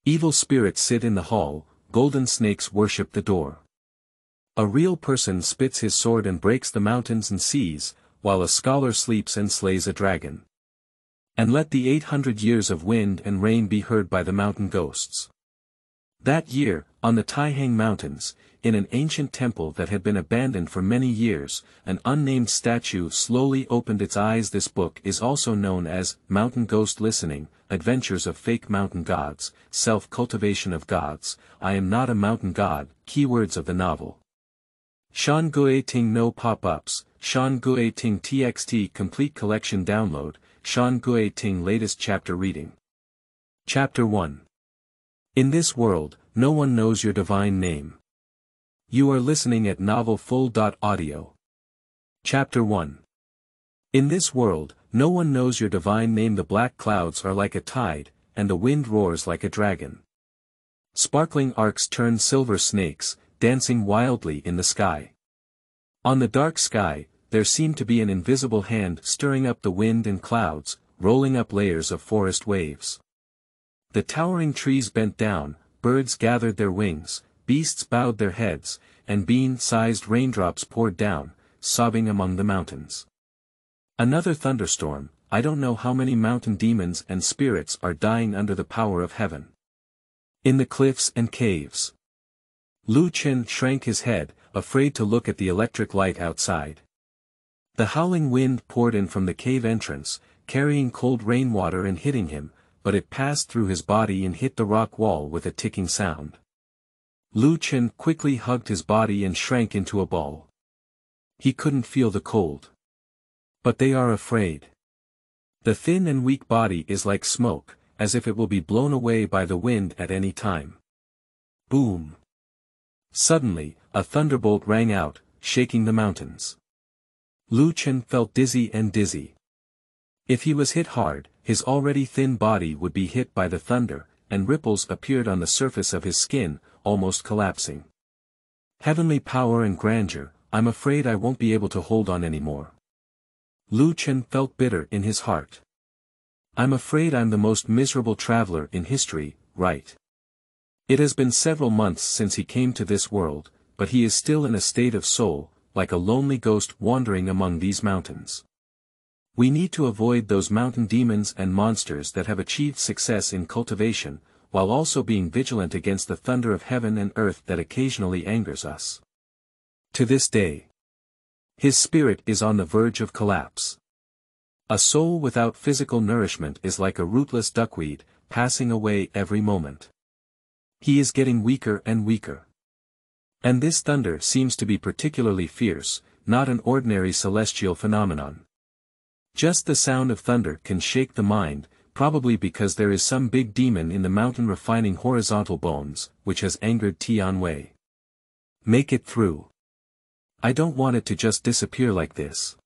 Evil spirits sit in the hall, golden snakes worship the door. A real person spits his sword and breaks the mountains and seas, while a scholar sleeps and slays a dragon. And let the 800 years of wind and rain be heard by the mountain ghosts. That year, on the Taihang Mountains, in an ancient temple that had been abandoned for many years, an unnamed statue slowly opened its eyes. This book is also known as Mountain Ghost Listening, Adventures of Fake Mountain Gods, Self-Cultivation of Gods, I Am Not a Mountain God, Keywords of the novel. Shan Gui Ting No Pop-Ups, Shan Gui Ting TXT Complete Collection Download, Shan Gui Ting Latest Chapter Reading. Chapter 1. In this world, no one knows your divine name. You are listening at novelfull.audio. Chapter 1. In this world, no one knows your divine name. The black clouds are like a tide, and the wind roars like a dragon. Sparkling arcs turn silver snakes, dancing wildly in the sky. On the dark sky, there seemed to be an invisible hand stirring up the wind and clouds, rolling up layers of forest waves. The towering trees bent down, birds gathered their wings, beasts bowed their heads, and bean-sized raindrops poured down, sobbing among the mountains. Another thunderstorm. I don't know how many mountain demons and spirits are dying under the power of heaven. In the cliffs and caves. Lu Chen shrank his head, afraid to look at the electric light outside. The howling wind poured in from the cave entrance, carrying cold rainwater and hitting him, but it passed through his body and hit the rock wall with a ticking sound. Lu Chen quickly hugged his body and shrank into a ball. He couldn't feel the cold. But they are afraid. The thin and weak body is like smoke, as if it will be blown away by the wind at any time. Boom! Suddenly, a thunderbolt rang out, shaking the mountains. Lu Chen felt dizzy and dizzy. If he was hit hard, his already thin body would be hit by the thunder, and ripples appeared on the surface of his skin, almost collapsing. Heavenly power and grandeur, I'm afraid I won't be able to hold on anymore. Lu Chen felt bitter in his heart. I'm afraid I'm the most miserable traveler in history, right? It has been several months since he came to this world, but he is still in a state of soul, like a lonely ghost wandering among these mountains. We need to avoid those mountain demons and monsters that have achieved success in cultivation, while also being vigilant against the thunder of heaven and earth that occasionally angers us. To this day, his spirit is on the verge of collapse. A soul without physical nourishment is like a rootless duckweed, passing away every moment. He is getting weaker and weaker. And this thunder seems to be particularly fierce, not an ordinary celestial phenomenon. Just the sound of thunder can shake the mind, probably because there is some big demon in the mountain refining horizontal bones, which has angered Tian Wei. Make it through. I don't want it to just disappear like this.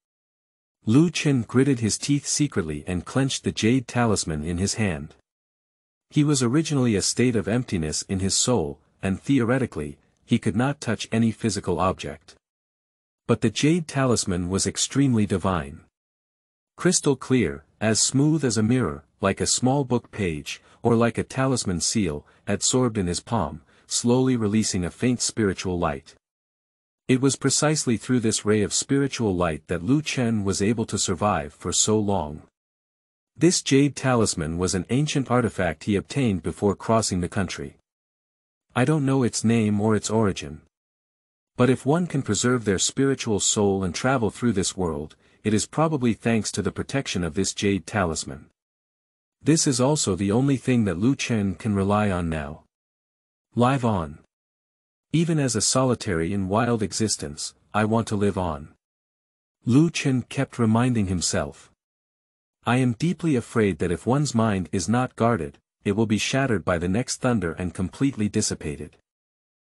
Lu Chen gritted his teeth secretly and clenched the jade talisman in his hand. He was originally a state of emptiness in his soul, and theoretically, he could not touch any physical object. But the jade talisman was extremely divine. Crystal clear, as smooth as a mirror, like a small book page, or like a talisman seal, absorbed in his palm, slowly releasing a faint spiritual light. It was precisely through this ray of spiritual light that Lu Chen was able to survive for so long. This jade talisman was an ancient artifact he obtained before crossing the country. I don't know its name or its origin. But if one can preserve their spiritual soul and travel through this world, it is probably thanks to the protection of this jade talisman. This is also the only thing that Lu Chen can rely on now. Live on. Even as a solitary and wild existence, I want to live on. Lu Chen kept reminding himself. I am deeply afraid that if one's mind is not guarded, it will be shattered by the next thunder and completely dissipated.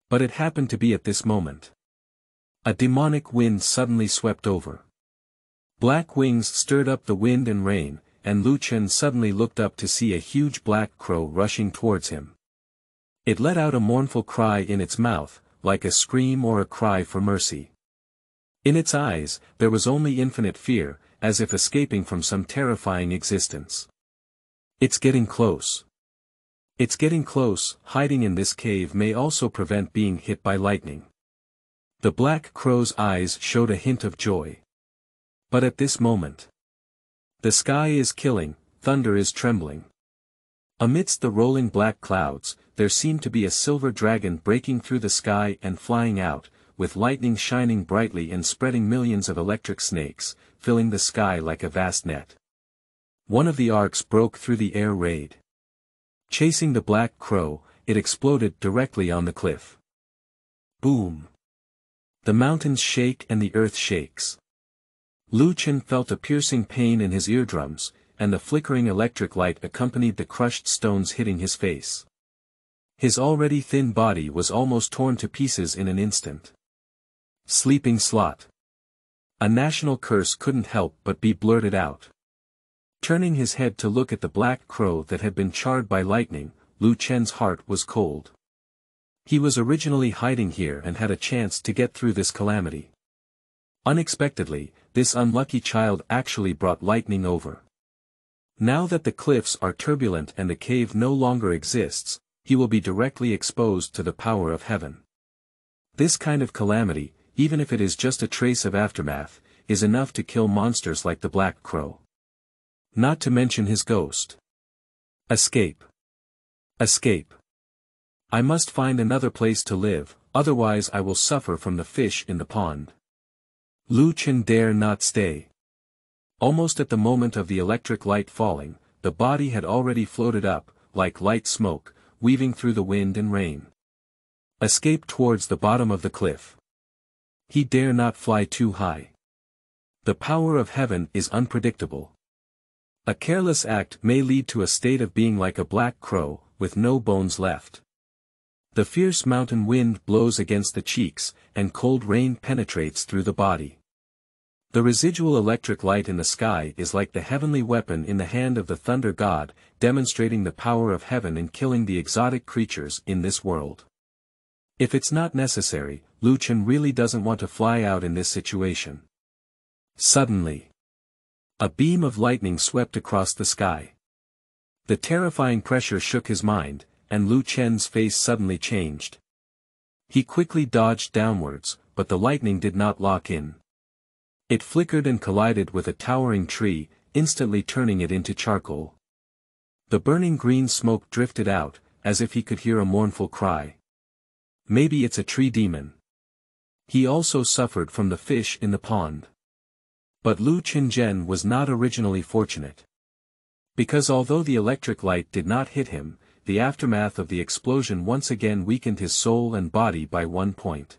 But it happened to be at this moment. A demonic wind suddenly swept over. Black wings stirred up the wind and rain, and Lu Chen suddenly looked up to see a huge black crow rushing towards him. It let out a mournful cry in its mouth, like a scream or a cry for mercy. In its eyes, there was only infinite fear, as if escaping from some terrifying existence. It's getting close. It's getting close. Hiding in this cave may also prevent being hit by lightning. The black crow's eyes showed a hint of joy. But at this moment, the sky is killing, thunder is trembling. Amidst the rolling black clouds, there seemed to be a silver dragon breaking through the sky and flying out, with lightning shining brightly and spreading millions of electric snakes, filling the sky like a vast net. One of the arcs broke through the air raid. Chasing the black crow, it exploded directly on the cliff. Boom! The mountains shake and the earth shakes. Lu Chen felt a piercing pain in his eardrums, and the flickering electric light accompanied the crushed stones hitting his face. His already thin body was almost torn to pieces in an instant. Sleeping slot. A national curse couldn't help but be blurted out. Turning his head to look at the black crow that had been charred by lightning, Lu Chen's heart was cold. He was originally hiding here and had a chance to get through this calamity. Unexpectedly, this unlucky child actually brought lightning over. Now that the cliffs are turbulent and the cave no longer exists, he will be directly exposed to the power of heaven. This kind of calamity, even if it is just a trace of aftermath, is enough to kill monsters like the black crow. Not to mention his ghost. Escape. Escape. I must find another place to live, otherwise I will suffer from the fish in the pond. Lu Chen dare not stay. Almost at the moment of the electric light falling, the body had already floated up, like light smoke, weaving through the wind and rain. Escape towards the bottom of the cliff. He dare not fly too high. The power of heaven is unpredictable. A careless act may lead to a state of being like a black crow, with no bones left. The fierce mountain wind blows against the cheeks, and cold rain penetrates through the body. The residual electric light in the sky is like the heavenly weapon in the hand of the thunder god, demonstrating the power of heaven in killing the exotic creatures in this world. If it's not necessary, Lu Chen really doesn't want to fly out in this situation. Suddenly, a beam of lightning swept across the sky. The terrifying pressure shook his mind, and Lu Chen's face suddenly changed. He quickly dodged downwards, but the lightning did not lock in. It flickered and collided with a towering tree, instantly turning it into charcoal. The burning green smoke drifted out, as if he could hear a mournful cry. Maybe it's a tree demon. He also suffered from the fish in the pond. But Lu Qingzhen was not originally fortunate. Because although the electric light did not hit him, the aftermath of the explosion once again weakened his soul and body by 1 point.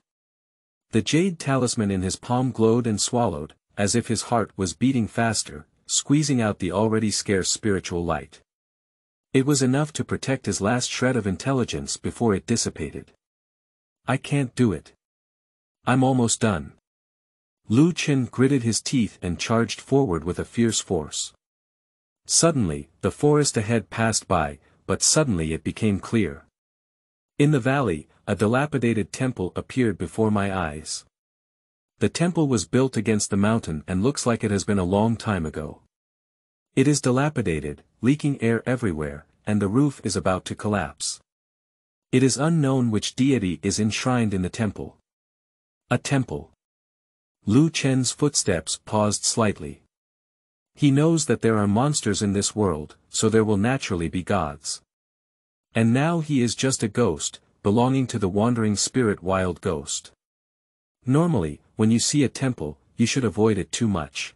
The jade talisman in his palm glowed and swallowed, as if his heart was beating faster, squeezing out the already scarce spiritual light. It was enough to protect his last shred of intelligence before it dissipated. I can't do it. I'm almost done. Lu Chen gritted his teeth and charged forward with a fierce force. Suddenly, the forest ahead passed by, but suddenly it became clear. In the valley, a dilapidated temple appeared before my eyes. The temple was built against the mountain and looks like it has been a long time ago. It is dilapidated, leaking air everywhere, and the roof is about to collapse. It is unknown which deity is enshrined in the temple. A temple. Lu Chen's footsteps paused slightly. He knows that there are monsters in this world, so there will naturally be gods. And now he is just a ghost, belonging to the wandering spirit wild ghost. Normally, when you see a temple, you should avoid it too much.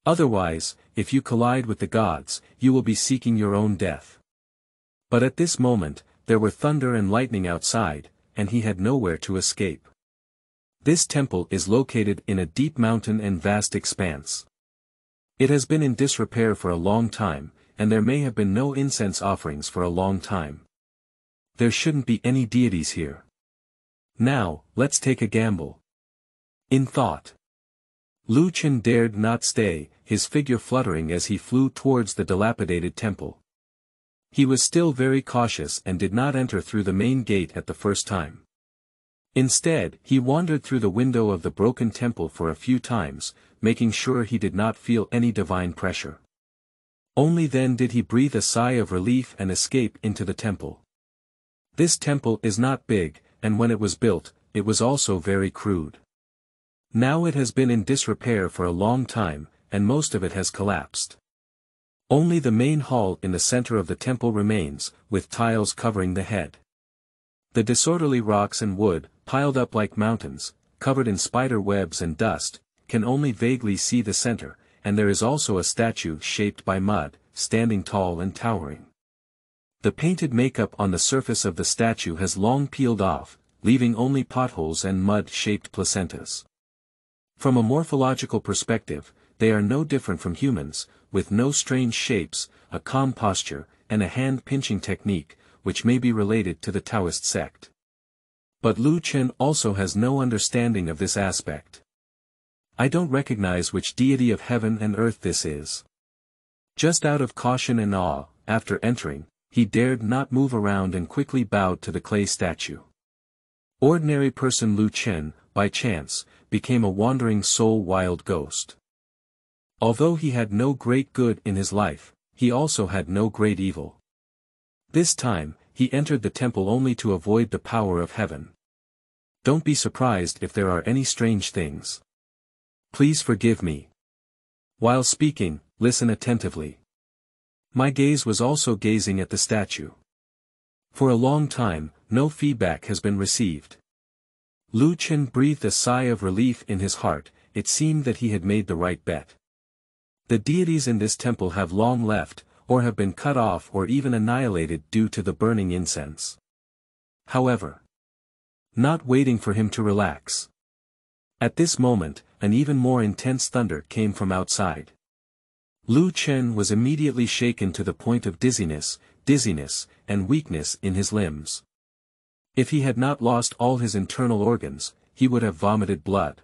Otherwise, if you collide with the gods, you will be seeking your own death. But at this moment, there were thunder and lightning outside, and he had nowhere to escape. This temple is located in a deep mountain and vast expanse. It has been in disrepair for a long time, and there may have been no incense offerings for a long time. There shouldn't be any deities here. Now, let's take a gamble. In thought, Lu Chen dared not stay, his figure fluttering as he flew towards the dilapidated temple. He was still very cautious and did not enter through the main gate at the first time. Instead, he wandered through the window of the broken temple for a few times, making sure he did not feel any divine pressure. Only then did he breathe a sigh of relief and escape into the temple. This temple is not big, and when it was built, it was also very crude. Now it has been in disrepair for a long time, and most of it has collapsed. Only the main hall in the center of the temple remains, with tiles covering the head. The disorderly rocks and wood, piled up like mountains, covered in spider webs and dust, can only vaguely see the center, and there is also a statue shaped by mud, standing tall and towering. The painted makeup on the surface of the statue has long peeled off, leaving only potholes and mud-shaped placentas. From a morphological perspective, they are no different from humans, with no strange shapes, a calm posture, and a hand-pinching technique, which may be related to the Taoist sect. But Lu Chen also has no understanding of this aspect. I don't recognize which deity of heaven and earth this is. Just out of caution and awe, after entering, he dared not move around and quickly bowed to the clay statue. Ordinary person Lu Chen, by chance, became a wandering soul wild ghost. Although he had no great good in his life, he also had no great evil. This time, he entered the temple only to avoid the power of heaven. Don't be surprised if there are any strange things. Please forgive me. While speaking, listen attentively. My gaze was also gazing at the statue. For a long time, no feedback has been received. Lu Chen breathed a sigh of relief in his heart. It seemed that he had made the right bet. The deities in this temple have long left, or have been cut off or even annihilated due to the burning incense. However, not waiting for him to relax. At this moment, an even more intense thunder came from outside. Lu Chen was immediately shaken to the point of dizziness, and weakness in his limbs. If he had not lost all his internal organs, he would have vomited blood.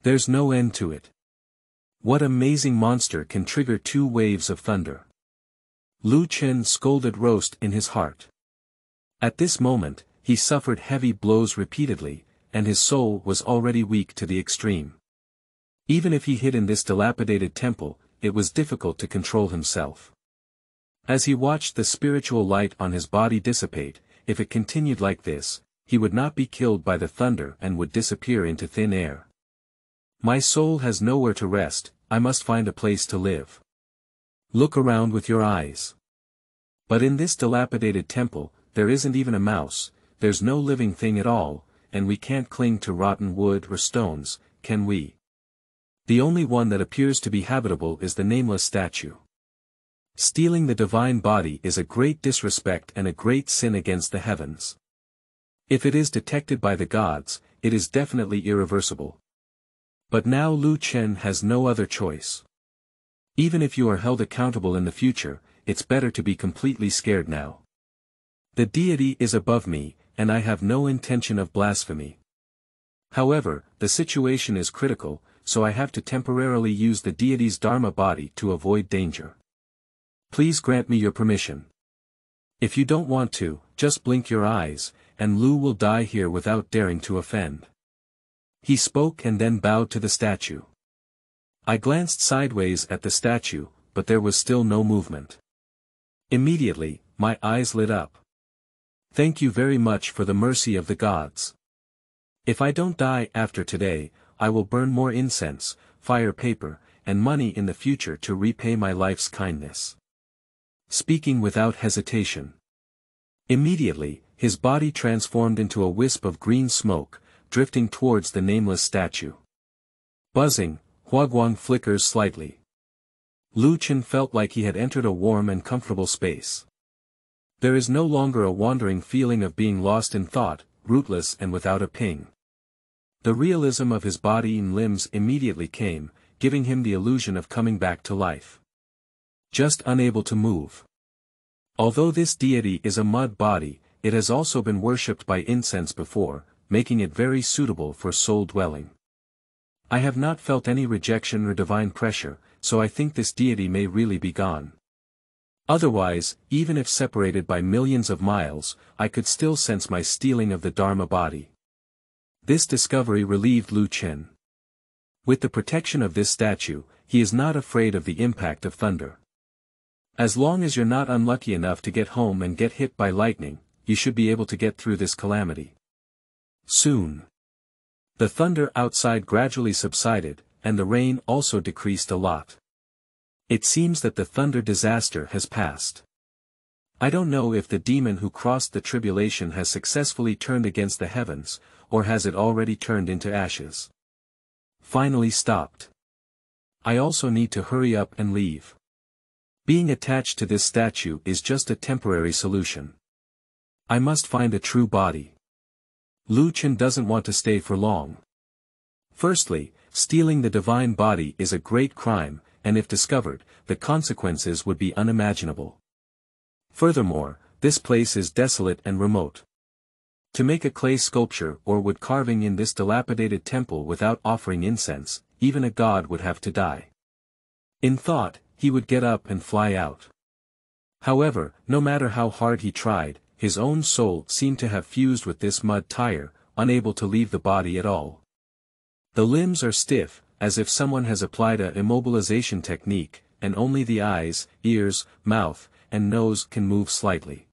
There's no end to it. What amazing monster can trigger 2 waves of thunder? Lu Chen scolded roast in his heart. At this moment, he suffered heavy blows repeatedly, and his soul was already weak to the extreme. Even if he hid in this dilapidated temple, it was difficult to control himself. As he watched the spiritual light on his body dissipate, if it continued like this, he would not be killed by the thunder and would disappear into thin air. My soul has nowhere to rest, I must find a place to live. Look around with your eyes. But in this dilapidated temple, there isn't even a mouse, there's no living thing at all, and we can't cling to rotten wood or stones, can we? The only one that appears to be habitable is the nameless statue. Stealing the divine body is a great disrespect and a great sin against the heavens. If it is detected by the gods, it is definitely irreversible. But now Lu Chen has no other choice. Even if you are held accountable in the future, it's better to be completely scared now. The deity is above me, and I have no intention of blasphemy. However, the situation is critical, so I have to temporarily use the deity's Dharma body to avoid danger. Please grant me your permission. If you don't want to, just blink your eyes, and Lu will die here without daring to offend. He spoke and then bowed to the statue. I glanced sideways at the statue, but there was still no movement. Immediately, my eyes lit up. Thank you very much for the mercy of the gods. If I don't die after today, I will burn more incense, fire paper, and money in the future to repay my life's kindness. Speaking without hesitation. Immediately, his body transformed into a wisp of green smoke, drifting towards the nameless statue. Buzzing, Huaguang flickers slightly. Lu Chen felt like he had entered a warm and comfortable space. There is no longer a wandering feeling of being lost in thought, rootless and without a ping. The realism of his body and limbs immediately came, giving him the illusion of coming back to life. Just unable to move. Although this deity is a mud body, it has also been worshipped by incense before, making it very suitable for soul dwelling. I have not felt any rejection or divine pressure, so I think this deity may really be gone. Otherwise, even if separated by millions of miles, I could still sense my stealing of the Dharma body. This discovery relieved Lu Chen. With the protection of this statue, he is not afraid of the impact of thunder. As long as you're not unlucky enough to get home and get hit by lightning, you should be able to get through this calamity. Soon. The thunder outside gradually subsided, and the rain also decreased a lot. It seems that the thunder disaster has passed. I don't know if the demon who crossed the tribulation has successfully turned against the heavens, or has it already turned into ashes. Finally stopped. I also need to hurry up and leave. Being attached to this statue is just a temporary solution. I must find a true body. Lu Chen doesn't want to stay for long. Firstly, stealing the divine body is a great crime, and if discovered, the consequences would be unimaginable. Furthermore, this place is desolate and remote. To make a clay sculpture or wood carving in this dilapidated temple without offering incense, even a god would have to die. In thought, he would get up and fly out. However, no matter how hard he tried, his own soul seemed to have fused with this mud tire, unable to leave the body at all. The limbs are stiff, as if someone has applied a immobilization technique, and only the eyes, ears, mouth, and nose can move slightly.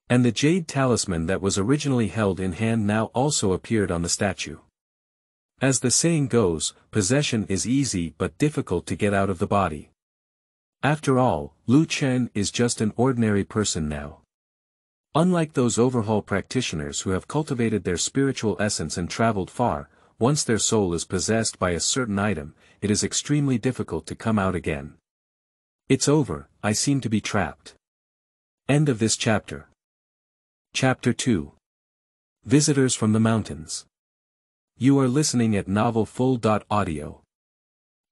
And the jade talisman that was originally held in hand now also appeared on the statue. As the saying goes, possession is easy but difficult to get out of the body. After all, Lu Chen is just an ordinary person now. Unlike those overhaul practitioners who have cultivated their spiritual essence and traveled far, once their soul is possessed by a certain item, it is extremely difficult to come out again. It's over, I seem to be trapped. End of this chapter. Chapter 2. Visitors from the Mountains. You are listening at novelfull.audio.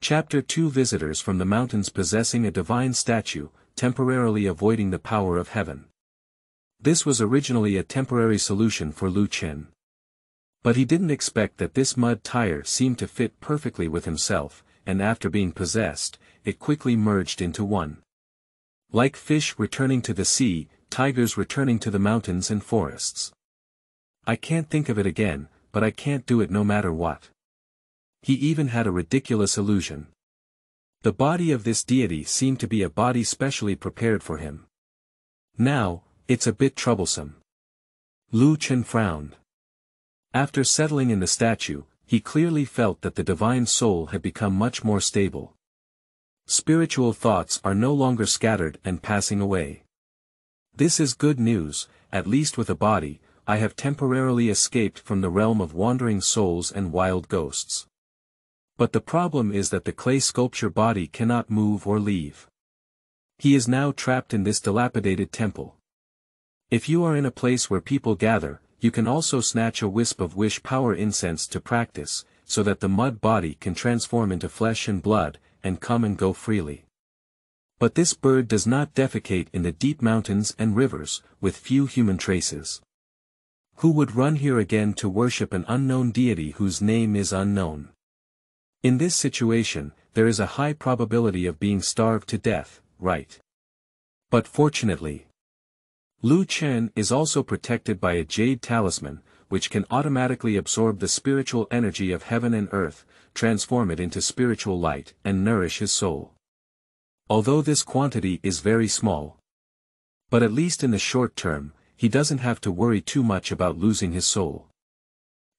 Chapter 2. Visitors from the Mountains possessing a divine statue, temporarily avoiding the power of heaven. This was originally a temporary solution for Lu Chen. But he didn't expect that this mud tire seemed to fit perfectly with himself, and after being possessed, it quickly merged into one. Like fish returning to the sea, tigers returning to the mountains and forests. I can't think of it again, but I can't do it no matter what. He even had a ridiculous illusion. The body of this deity seemed to be a body specially prepared for him. Now, it's a bit troublesome. Lu Chen frowned. After settling in the statue, he clearly felt that the divine soul had become much more stable. Spiritual thoughts are no longer scattered and passing away. This is good news, at least with a body, I have temporarily escaped from the realm of wandering souls and wild ghosts. But the problem is that the clay sculpture body cannot move or leave. He is now trapped in this dilapidated temple. If you are in a place where people gather, you can also snatch a wisp of wish power incense to practice, so that the mud body can transform into flesh and blood, and come and go freely. But this bird does not defecate in the deep mountains and rivers, with few human traces. Who would run here again to worship an unknown deity whose name is unknown? In this situation, there is a high probability of being starved to death, right? But fortunately, Lu Chen is also protected by a jade talisman, which can automatically absorb the spiritual energy of heaven and earth, transform it into spiritual light, and nourish his soul. Although this quantity is very small. But at least in the short term, he doesn't have to worry too much about losing his soul.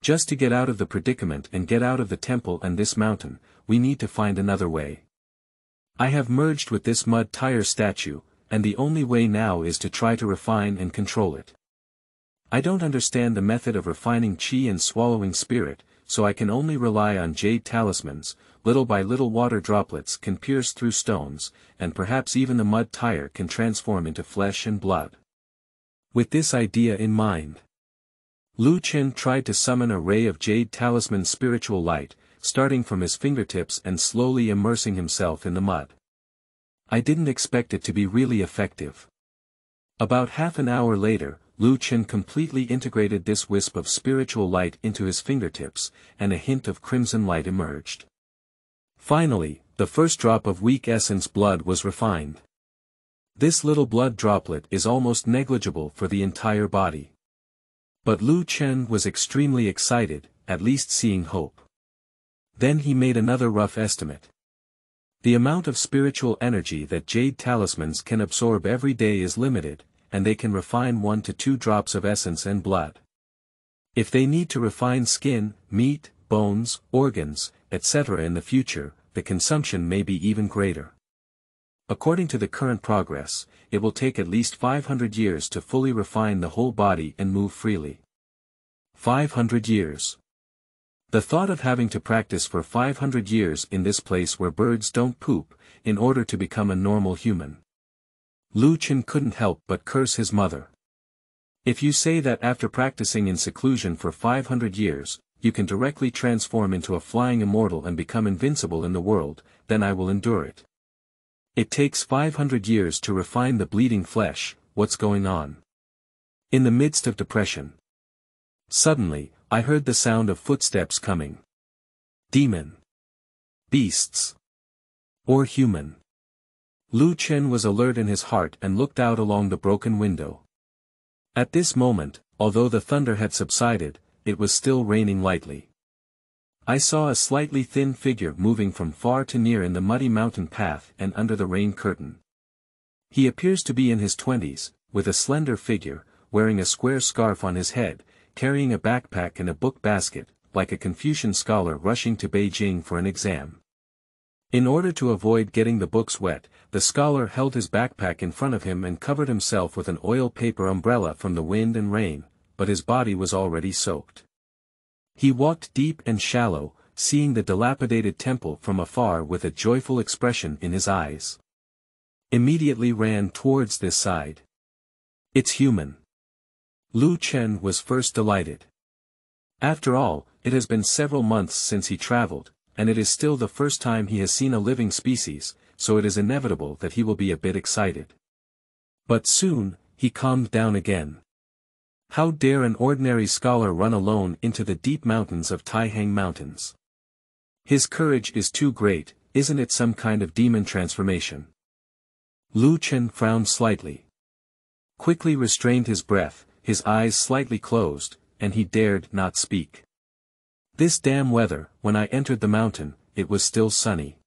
Just to get out of the predicament and get out of the temple and this mountain, we need to find another way. I have merged with this mud tire statue, and the only way now is to try to refine and control it. I don't understand the method of refining chi and swallowing spirit, so I can only rely on jade talismans. Little by little water droplets can pierce through stones, and perhaps even the mud tire can transform into flesh and blood. With this idea in mind, Lu Chen tried to summon a ray of jade talisman spiritual light, starting from his fingertips and slowly immersing himself in the mud. I didn't expect it to be really effective. About half an hour later, Lu Chen completely integrated this wisp of spiritual light into his fingertips, and a hint of crimson light emerged. Finally, the first drop of weak essence blood was refined. This little blood droplet is almost negligible for the entire body. But Lu Chen was extremely excited, at least seeing hope. Then he made another rough estimate. The amount of spiritual energy that jade talismans can absorb every day is limited, and they can refine 1 to 2 drops of essence and blood. If they need to refine skin, meat, bones, organs, etc. in the future, the consumption may be even greater. According to the current progress, it will take at least 500 years to fully refine the whole body and move freely. 500 years. The thought of having to practice for 500 years in this place where birds don't poop, in order to become a normal human. Lu Chen couldn't help but curse his mother. If you say that after practicing in seclusion for 500 years, you can directly transform into a flying immortal and become invincible in the world, then I will endure it. It takes 500 years to refine the bleeding flesh. What's going on? In the midst of depression. Suddenly, I heard the sound of footsteps coming. Demon. Beasts. Or human. Lu Chen was alert in his heart and looked out along the broken window. At this moment, although the thunder had subsided, it was still raining lightly. I saw a slightly thin figure moving from far to near in the muddy mountain path and under the rain curtain. He appears to be in his 20s, with a slender figure, wearing a square scarf on his head, carrying a backpack and a book basket, like a Confucian scholar rushing to Beijing for an exam. In order to avoid getting the books wet, the scholar held his backpack in front of him and covered himself with an oil paper umbrella from the wind and rain, but his body was already soaked. He walked deep and shallow, seeing the dilapidated temple from afar with a joyful expression in his eyes. Immediately ran towards this side. It's human. Lu Chen was first delighted. After all, it has been several months since he traveled, and it is still the first time he has seen a living species, so it is inevitable that he will be a bit excited. But soon, he calmed down again. How dare an ordinary scholar run alone into the deep mountains of Taihang Mountains? His courage is too great, isn't it some kind of demon transformation? Lu Chen frowned slightly. Quickly restrained his breath, his eyes slightly closed, and he dared not speak. This damn weather, when I entered the mountain, it was still sunny.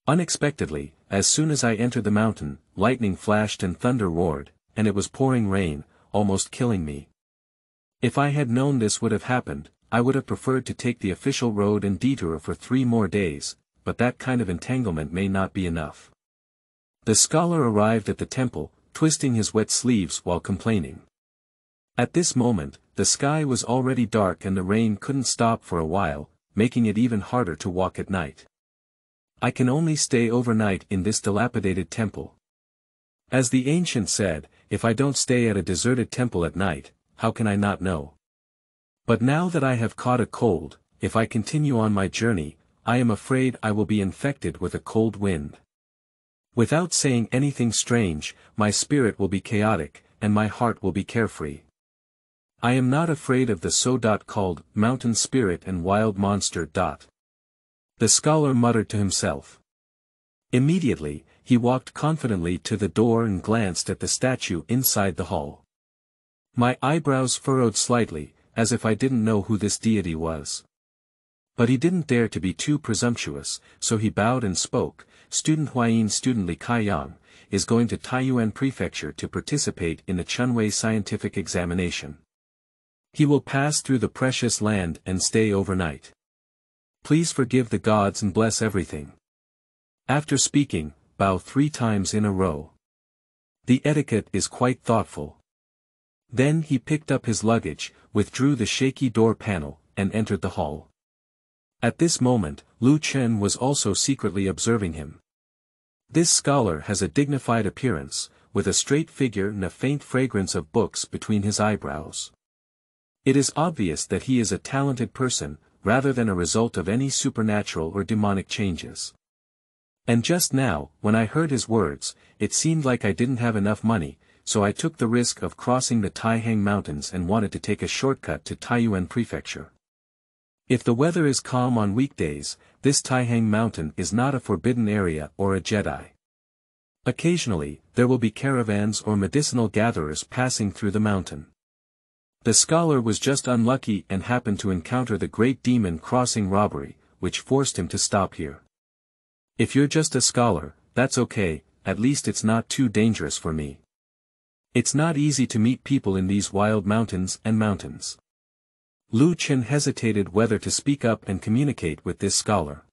Unexpectedly, as soon as I entered the mountain, lightning flashed and thunder roared, and it was pouring rain, almost killing me. If I had known this would have happened, I would have preferred to take the official road and detour for 3 more days, but that kind of entanglement may not be enough. The scholar arrived at the temple, twisting his wet sleeves while complaining. At this moment, the sky was already dark and the rain couldn't stop for a while, making it even harder to walk at night. I can only stay overnight in this dilapidated temple. As the ancient said, if I don't stay at a deserted temple at night, how can I not know? But now that I have caught a cold, if I continue on my journey, I am afraid I will be infected with a cold wind. Without saying anything strange, my spirit will be chaotic, and my heart will be carefree. I am not afraid of the so-called mountain spirit and wild monster. The scholar muttered to himself. Immediately, he walked confidently to the door and glanced at the statue inside the hall. My eyebrows furrowed slightly, as if I didn't know who this deity was. But he didn't dare to be too presumptuous, so he bowed and spoke. Student Huayin, student Li Kaiyang, is going to Taiyuan Prefecture to participate in the Chunwei scientific examination. He will pass through the precious land and stay overnight. Please forgive the gods and bless everything. After speaking, bow 3 times in a row. The etiquette is quite thoughtful. Then he picked up his luggage, withdrew the shaky door panel, and entered the hall. At this moment, Lu Chen was also secretly observing him. This scholar has a dignified appearance, with a straight figure and a faint fragrance of books between his eyebrows. It is obvious that he is a talented person, rather than a result of any supernatural or demonic changes. And just now, when I heard his words, it seemed like I didn't have enough money, so I took the risk of crossing the Taihang Mountains and wanted to take a shortcut to Taiyuan Prefecture. If the weather is calm on weekdays, this Taihang Mountain is not a forbidden area or a Jedi. Occasionally, there will be caravans or medicinal gatherers passing through the mountain. The scholar was just unlucky and happened to encounter the great demon crossing robbery, which forced him to stop here. If you're just a scholar, that's okay, at least it's not too dangerous for me. It's not easy to meet people in these wild mountains and mountains. Lu Chen hesitated whether to speak up and communicate with this scholar.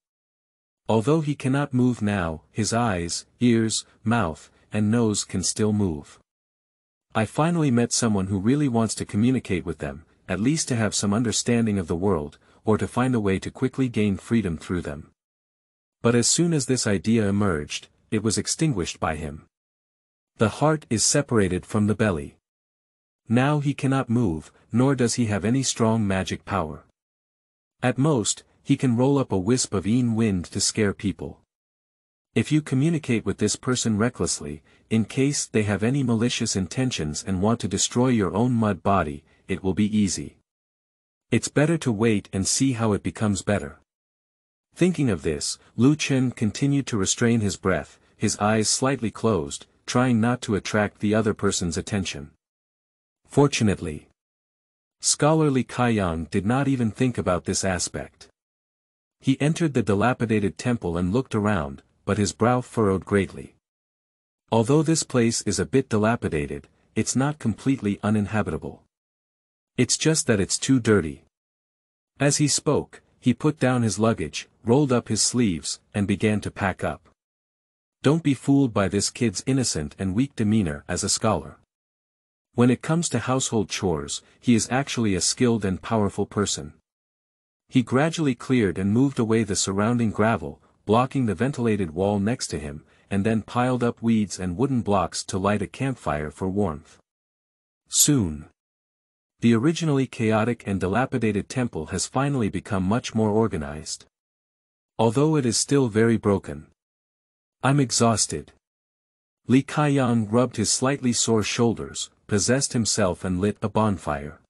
Although he cannot move now, his eyes, ears, mouth, and nose can still move. I finally met someone who really wants to communicate with them, at least to have some understanding of the world, or to find a way to quickly gain freedom through them. But as soon as this idea emerged, it was extinguished by him. The heart is separated from the belly. Now he cannot move, nor does he have any strong magic power. At most, he can roll up a wisp of wind to scare people. If you communicate with this person recklessly, in case they have any malicious intentions and want to destroy your own mud body, it will be easy. It's better to wait and see how it becomes better. Thinking of this, Lu Chen continued to restrain his breath, his eyes slightly closed, trying not to attract the other person's attention. Fortunately, scholar Li Caiyang did not even think about this aspect. He entered the dilapidated temple and looked around, but his brow furrowed greatly. Although this place is a bit dilapidated, it's not completely uninhabitable. It's just that it's too dirty. As he spoke, he put down his luggage, rolled up his sleeves, and began to pack up. Don't be fooled by this kid's innocent and weak demeanor as a scholar. When it comes to household chores, he is actually a skilled and powerful person. He gradually cleared and moved away the surrounding gravel, blocking the ventilated wall next to him, and then piled up weeds and wooden blocks to light a campfire for warmth. Soon, the originally chaotic and dilapidated temple has finally become much more organized. Although it is still very broken. I'm exhausted. Li Caiyang rubbed his slightly sore shoulders, possessed himself and lit a bonfire.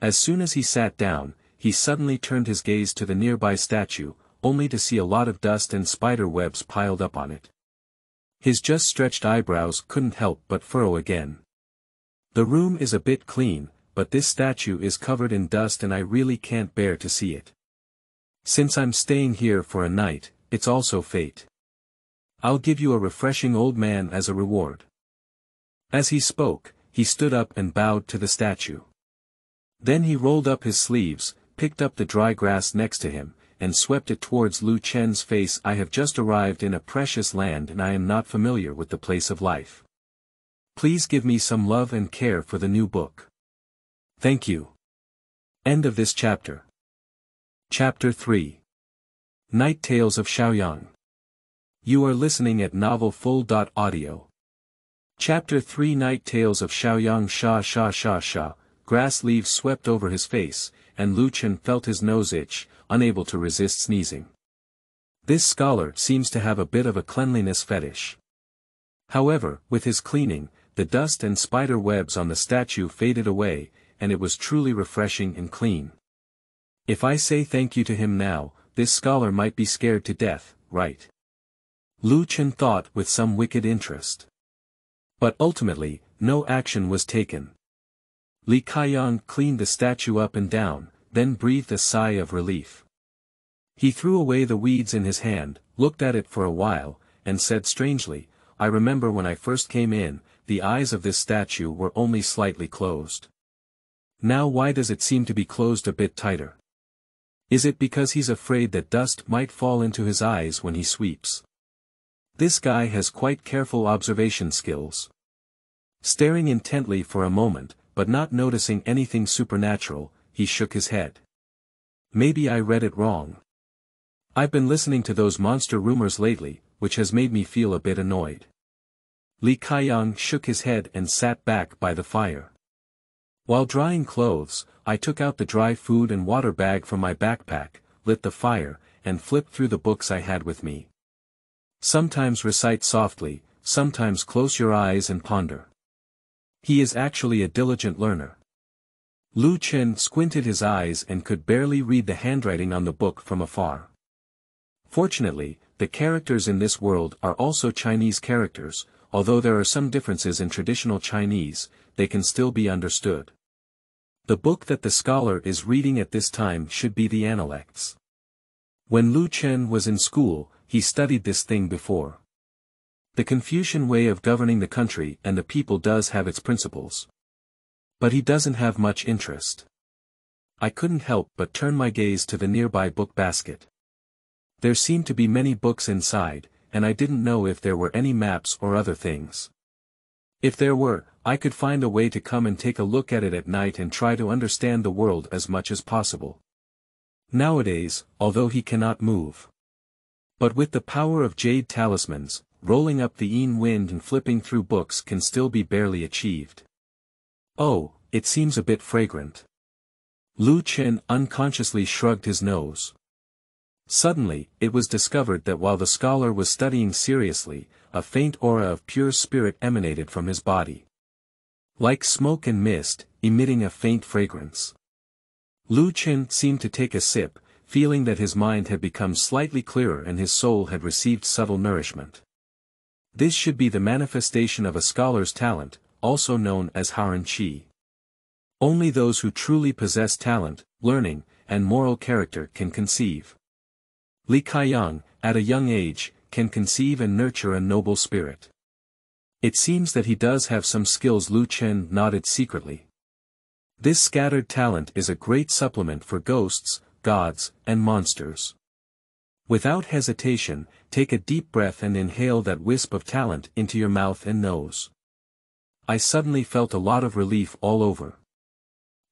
As soon as he sat down, he suddenly turned his gaze to the nearby statue, only to see a lot of dust and spider webs piled up on it. His just stretched eyebrows couldn't help but furrow again. The room is a bit clean, but this statue is covered in dust and I really can't bear to see it. Since I'm staying here for a night, it's also fate. I'll give you a refreshing old man as a reward. As he spoke, he stood up and bowed to the statue. Then he rolled up his sleeves, picked up the dry grass next to him, and swept it towards Lu Chen's face. I have just arrived in a precious land and I am not familiar with the place of life. Please give me some love and care for the new book. Thank you. End of this chapter. Chapter 3. Night Tales of Xiaoyang. You are listening at novelfull.audio. Chapter 3. Night Tales of Xiaoyang. Sha. Grass leaves swept over his face, and Lu Chen felt his nose itch, unable to resist sneezing. This scholar seems to have a bit of a cleanliness fetish. However, with his cleaning, the dust and spider webs on the statue faded away, and it was truly refreshing and clean. If I say thank you to him now, this scholar might be scared to death, right? Lu Chen thought with some wicked interest. But ultimately, no action was taken. Li Caiyang cleaned the statue up and down, then breathed a sigh of relief. He threw away the weeds in his hand, looked at it for a while, and said strangely, I remember when I first came in, the eyes of this statue were only slightly closed. Now why does it seem to be closed a bit tighter? Is it because he's afraid that dust might fall into his eyes when he sweeps? This guy has quite careful observation skills. Staring intently for a moment, but not noticing anything supernatural, he shook his head. Maybe I read it wrong. I've been listening to those monster rumors lately, which has made me feel a bit annoyed. Li Caiyang shook his head and sat back by the fire. While drying clothes, I took out the dry food and water bag from my backpack, lit the fire, and flipped through the books I had with me. Sometimes recite softly, sometimes close your eyes and ponder. He is actually a diligent learner. Lu Chen squinted his eyes and could barely read the handwriting on the book from afar. Fortunately, the characters in this world are also Chinese characters, although there are some differences in traditional Chinese, they can still be understood. The book that the scholar is reading at this time should be the Analects. When Lu Chen was in school, he studied this thing before. The Confucian way of governing the country and the people does have its principles. But he doesn't have much interest. I couldn't help but turn my gaze to the nearby book basket. There seemed to be many books inside, and I didn't know if there were any maps or other things. If there were, I could find a way to come and take a look at it at night and try to understand the world as much as possible. Nowadays, although he cannot move. But with the power of jade talismans, rolling up the wind and flipping through books can still be barely achieved. Oh, it seems a bit fragrant. Lu Chen unconsciously shrugged his nose. Suddenly, it was discovered that while the scholar was studying seriously, a faint aura of pure spirit emanated from his body. Like smoke and mist, emitting a faint fragrance. Lu Chen seemed to take a sip, feeling that his mind had become slightly clearer and his soul had received subtle nourishment. This should be the manifestation of a scholar's talent, also known as Haran Qi. Only those who truly possess talent, learning, and moral character can conceive. Li Caiyang, at a young age, can conceive and nurture a noble spirit. It seems that he does have some skills. Lu Chen nodded secretly. This scattered talent is a great supplement for ghosts, gods, and monsters. Without hesitation, take a deep breath and inhale that wisp of talent into your mouth and nose. I suddenly felt a lot of relief all over.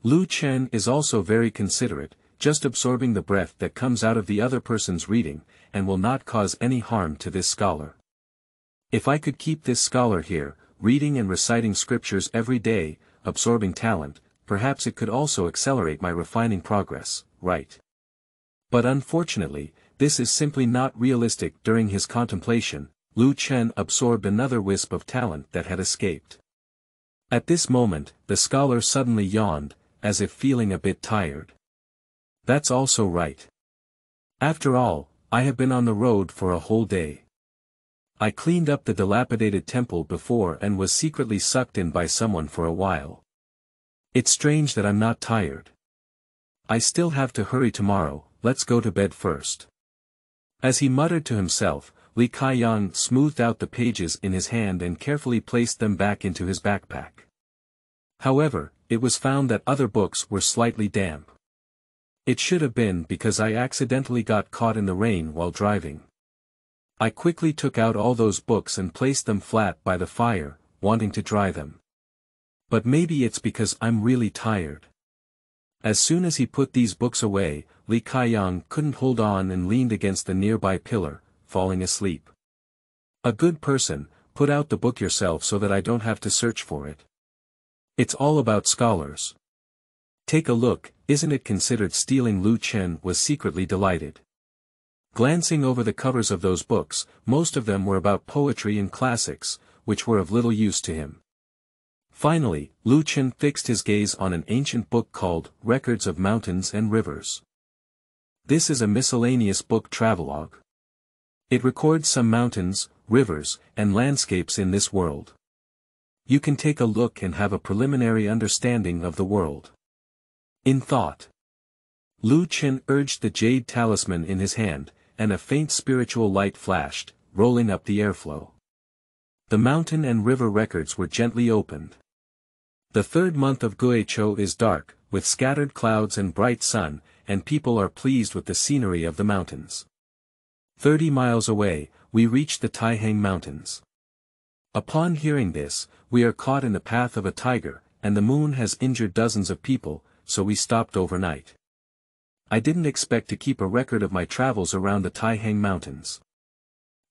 Lu Chen is also very considerate, just absorbing the breath that comes out of the other person's reading, and will not cause any harm to this scholar. If I could keep this scholar here, reading and reciting scriptures every day, absorbing talent, perhaps it could also accelerate my refining progress, right? But unfortunately, this is simply not realistic. During his contemplation, Lu Chen absorbed another wisp of talent that had escaped. At this moment, the scholar suddenly yawned, as if feeling a bit tired. That's also right. After all, I have been on the road for a whole day. I cleaned up the dilapidated temple before and was secretly sucked in by someone for a while. It's strange that I'm not tired. I still have to hurry tomorrow. Let's go to bed first. As he muttered to himself, Li Caiyang smoothed out the pages in his hand and carefully placed them back into his backpack. However, it was found that other books were slightly damp. It should have been because I accidentally got caught in the rain while driving. I quickly took out all those books and placed them flat by the fire, wanting to dry them. But maybe it's because I'm really tired. As soon as he put these books away, Li Caiyang couldn't hold on and leaned against the nearby pillar, falling asleep. A good person, put out the book yourself so that I don't have to search for it. It's all about scholars. Take a look, isn't it considered stealing? Lu Chen was secretly delighted. Glancing over the covers of those books, most of them were about poetry and classics, which were of little use to him. Finally, Lu Chen fixed his gaze on an ancient book called Records of Mountains and Rivers. This is a miscellaneous book travelogue. It records some mountains, rivers, and landscapes in this world. You can take a look and have a preliminary understanding of the world. In thought, Lu Chen urged the jade talisman in his hand, and a faint spiritual light flashed, rolling up the airflow. The mountain and river records were gently opened. The third month of Guizhou is dark, with scattered clouds and bright sun, and people are pleased with the scenery of the mountains. 30 miles away, we reach the Taihang Mountains. Upon hearing this, we are caught in the path of a tiger, and the moon has injured dozens of people, so we stopped overnight. I didn't expect to keep a record of my travels around the Taihang Mountains.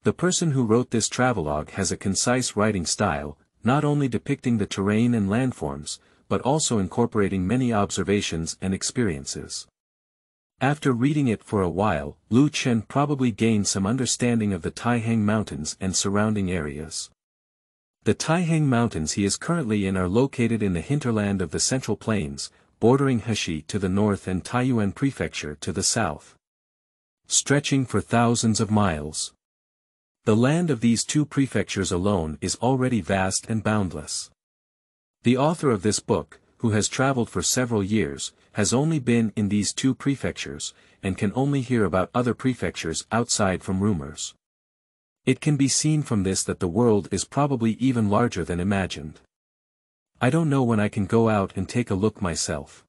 The person who wrote this travelogue has a concise writing style, not only depicting the terrain and landforms, but also incorporating many observations and experiences. After reading it for a while, Lu Chen probably gained some understanding of the Taihang Mountains and surrounding areas. The Taihang Mountains he is currently in are located in the hinterland of the Central Plains, bordering Heshi to the north and Taiyuan Prefecture to the south. Stretching for thousands of miles. The land of these two prefectures alone is already vast and boundless. The author of this book, who has traveled for several years, has only been in these two prefectures, and can only hear about other prefectures outside from rumors. It can be seen from this that the world is probably even larger than imagined. I don't know when I can go out and take a look myself.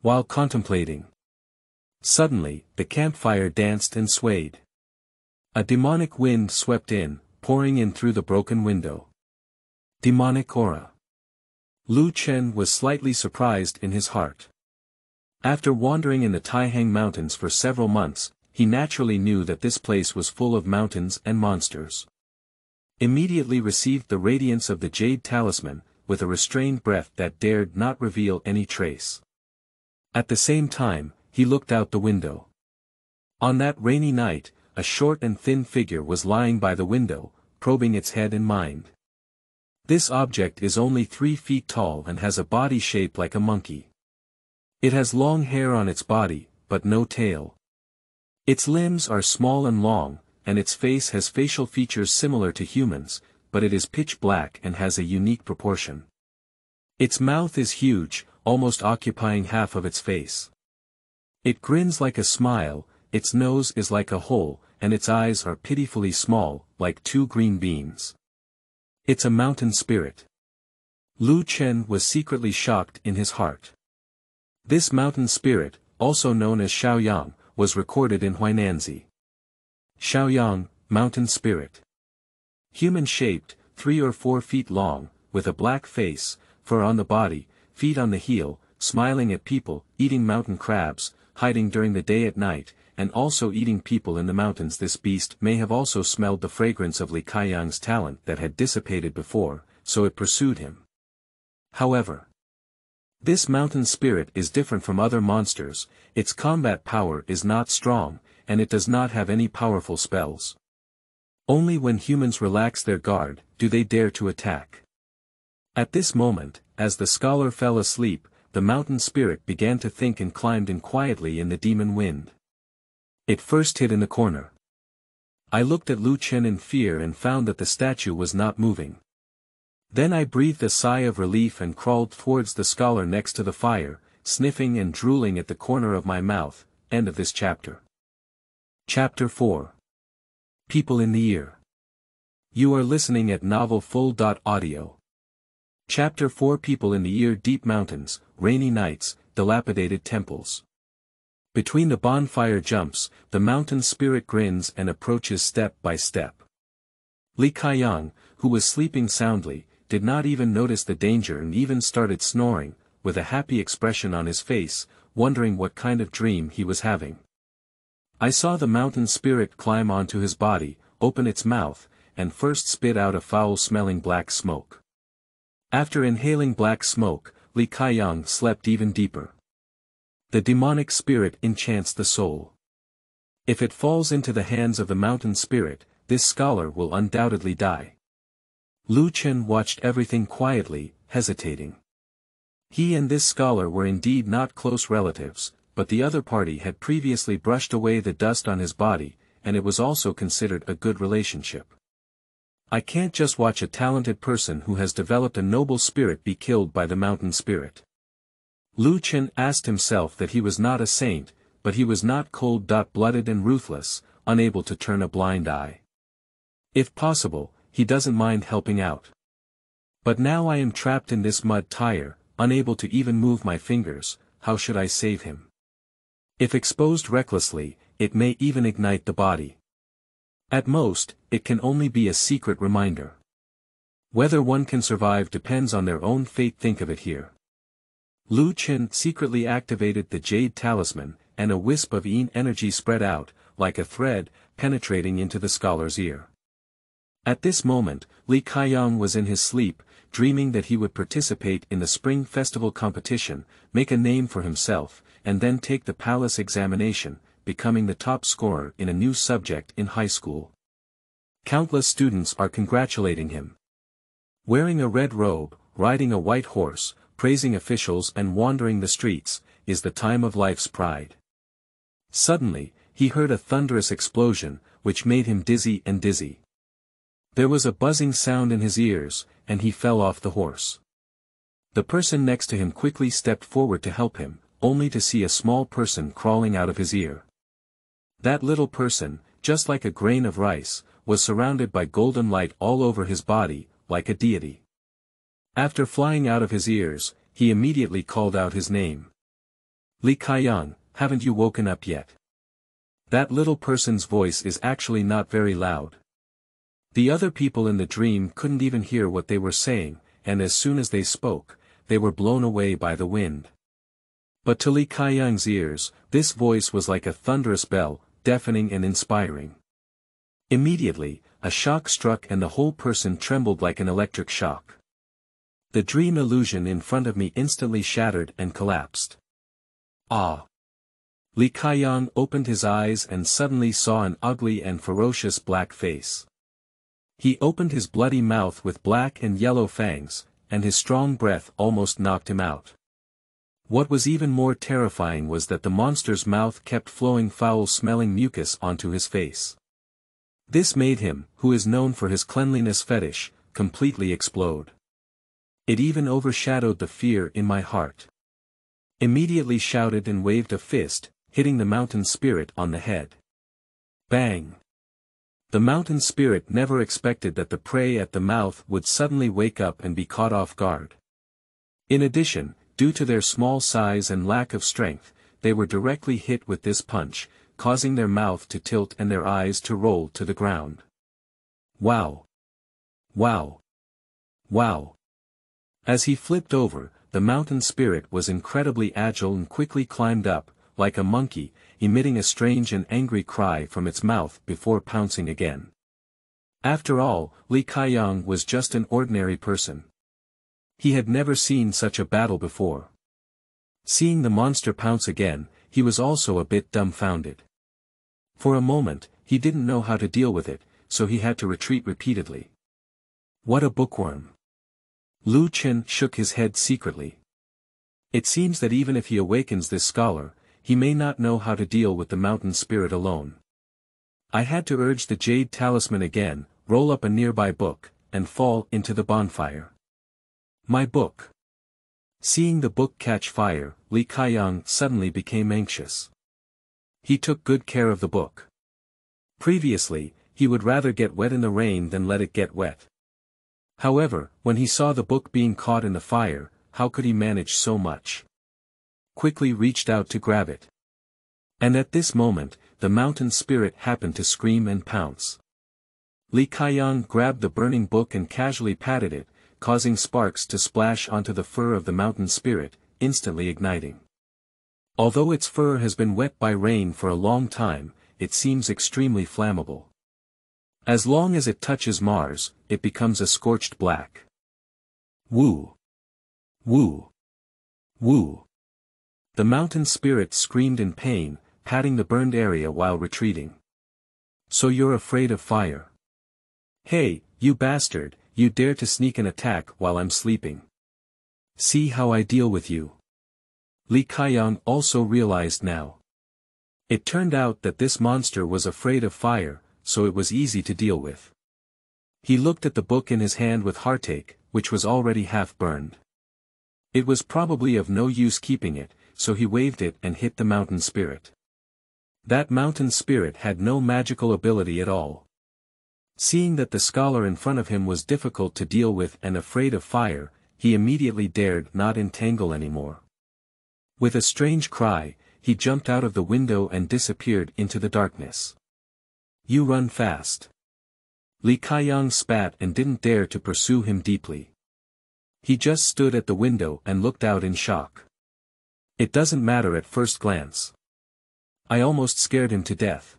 While contemplating, suddenly, the campfire danced and swayed. A demonic wind swept in, pouring in through the broken window. Demonic aura. Lu Chen was slightly surprised in his heart. After wandering in the Taihang Mountains for several months, he naturally knew that this place was full of mountains and monsters. Immediately received the radiance of the jade talisman, with a restrained breath that dared not reveal any trace. At the same time, he looked out the window. On that rainy night, a short and thin figure was lying by the window, probing its head and mind. This object is only 3 feet tall and has a body shape like a monkey. It has long hair on its body, but no tail. Its limbs are small and long, and its face has facial features similar to humans, but it is pitch black and has a unique proportion. Its mouth is huge, almost occupying half of its face. It grins like a smile, its nose is like a hole, and its eyes are pitifully small, like 2 green beans. It's a mountain spirit. Lu Chen was secretly shocked in his heart. This mountain spirit, also known as Xiaoyang, was recorded in Huainanzi. Xiaoyang, mountain spirit. Human-shaped, 3 or 4 feet long, with a black face, fur on the body, feet on the heel, smiling at people, eating mountain crabs, hiding during the day at night, and also eating people in the mountains. This beast may have also smelled the fragrance of Li Kaiyang's talent that had dissipated before, so it pursued him. However, this mountain spirit is different from other monsters, its combat power is not strong, and it does not have any powerful spells. Only when humans relax their guard, do they dare to attack. At this moment, as the scholar fell asleep, the mountain spirit began to think and climbed in quietly in the demon wind. It first hid in the corner. I looked at Lu Chen in fear and found that the statue was not moving. Then I breathed a sigh of relief and crawled towards the scholar next to the fire, sniffing and drooling at the corner of my mouth. End of this chapter. Chapter 4. People in the Ear. You are listening at novelfull.audio. Chapter 4. People in the Ear. Deep mountains, rainy nights, dilapidated temples. Between the bonfire jumps, the mountain spirit grins and approaches step by step. Li Kaiyang, who was sleeping soundly, did not even notice the danger and even started snoring, with a happy expression on his face, wondering what kind of dream he was having. I saw the mountain spirit climb onto his body, open its mouth, and first spit out a foul-smelling black smoke. After inhaling black smoke, Li Kaiyang slept even deeper. The demonic spirit enchants the soul. If it falls into the hands of the mountain spirit, this scholar will undoubtedly die. Lu Chen watched everything quietly, hesitating. He and this scholar were indeed not close relatives, but the other party had previously brushed away the dust on his body, and it was also considered a good relationship. I can't just watch a talented person who has developed a noble spirit be killed by the mountain spirit. Lu Chen asked himself that he was not a saint, but he was not cold-blooded and ruthless, unable to turn a blind eye. If possible, he doesn't mind helping out. But now I am trapped in this mud tire, unable to even move my fingers. How should I save him? If exposed recklessly, it may even ignite the body. At most, it can only be a secret reminder. Whether one can survive depends on their own fate. Think of it here. Lu Chen secretly activated the jade talisman, and a wisp of energy spread out, like a thread, penetrating into the scholar's ear. At this moment, Li Kaiyang was in his sleep, dreaming that he would participate in the spring festival competition, make a name for himself, and then take the palace examination, becoming the top scorer in a new subject in high school. Countless students are congratulating him. Wearing a red robe, riding a white horse, praising officials and wandering the streets, is the time of life's pride. Suddenly, he heard a thunderous explosion, which made him dizzy and dizzy. There was a buzzing sound in his ears, and he fell off the horse. The person next to him quickly stepped forward to help him, only to see a small person crawling out of his ear. That little person, just like a grain of rice, was surrounded by golden light all over his body, like a deity. After flying out of his ears, he immediately called out his name. "Li Xiaoyang, haven't you woken up yet?" That little person's voice is actually not very loud. The other people in the dream couldn't even hear what they were saying, and as soon as they spoke, they were blown away by the wind. But to Li Xiaoyang's ears, this voice was like a thunderous bell, deafening and inspiring. Immediately, a shock struck and the whole person trembled like an electric shock. The dream illusion in front of me instantly shattered and collapsed. Ah! Li Xiaoyang opened his eyes and suddenly saw an ugly and ferocious black face. He opened his bloody mouth with black and yellow fangs, and his strong breath almost knocked him out. What was even more terrifying was that the monster's mouth kept flowing foul-smelling mucus onto his face. This made him, who is known for his cleanliness fetish, completely explode. It even overshadowed the fear in my heart. Immediately shouted and waved a fist, hitting the mountain spirit on the head. Bang! The mountain spirit never expected that the prey at the mouth would suddenly wake up and be caught off guard. In addition, due to their small size and lack of strength, they were directly hit with this punch, causing their mouth to tilt and their eyes to roll to the ground. Wow! Wow! Wow! As he flipped over, the mountain spirit was incredibly agile and quickly climbed up, like a monkey, emitting a strange and angry cry from its mouth before pouncing again. After all, Li Xiaoyang was just an ordinary person. He had never seen such a battle before. Seeing the monster pounce again, he was also a bit dumbfounded. For a moment, he didn't know how to deal with it, so he had to retreat repeatedly. What a bookworm! Lu Chen shook his head secretly. It seems that even if he awakens this scholar, he may not know how to deal with the mountain spirit alone. I had to urge the jade talisman again, roll up a nearby book, and fall into the bonfire. My book. Seeing the book catch fire, Li Xiaoyang suddenly became anxious. He took good care of the book. Previously, he would rather get wet in the rain than let it get wet. However, when he saw the book being caught in the fire, how could he manage so much? Quickly reached out to grab it. And at this moment, the mountain spirit happened to scream and pounce. Li Xiaoyang grabbed the burning book and casually patted it, causing sparks to splash onto the fur of the mountain spirit, instantly igniting. Although its fur has been wet by rain for a long time, it seems extremely flammable. As long as it touches Mars, it becomes a scorched black. Woo! Woo! Woo! The mountain spirit screamed in pain, patting the burned area while retreating. So you're afraid of fire? Hey, you bastard, you dare to sneak an attack while I'm sleeping. See how I deal with you. Li Xiaoyang also realized now. It turned out that this monster was afraid of fire, so it was easy to deal with. He looked at the book in his hand with heartache, which was already half burned. It was probably of no use keeping it, so he waved it and hit the mountain spirit. That mountain spirit had no magical ability at all. Seeing that the scholar in front of him was difficult to deal with and afraid of fire, he immediately dared not entangle anymore. With a strange cry, he jumped out of the window and disappeared into the darkness. You run fast. Li Xiaoyang spat and didn't dare to pursue him deeply. He just stood at the window and looked out in shock. It doesn't matter at first glance. I almost scared him to death.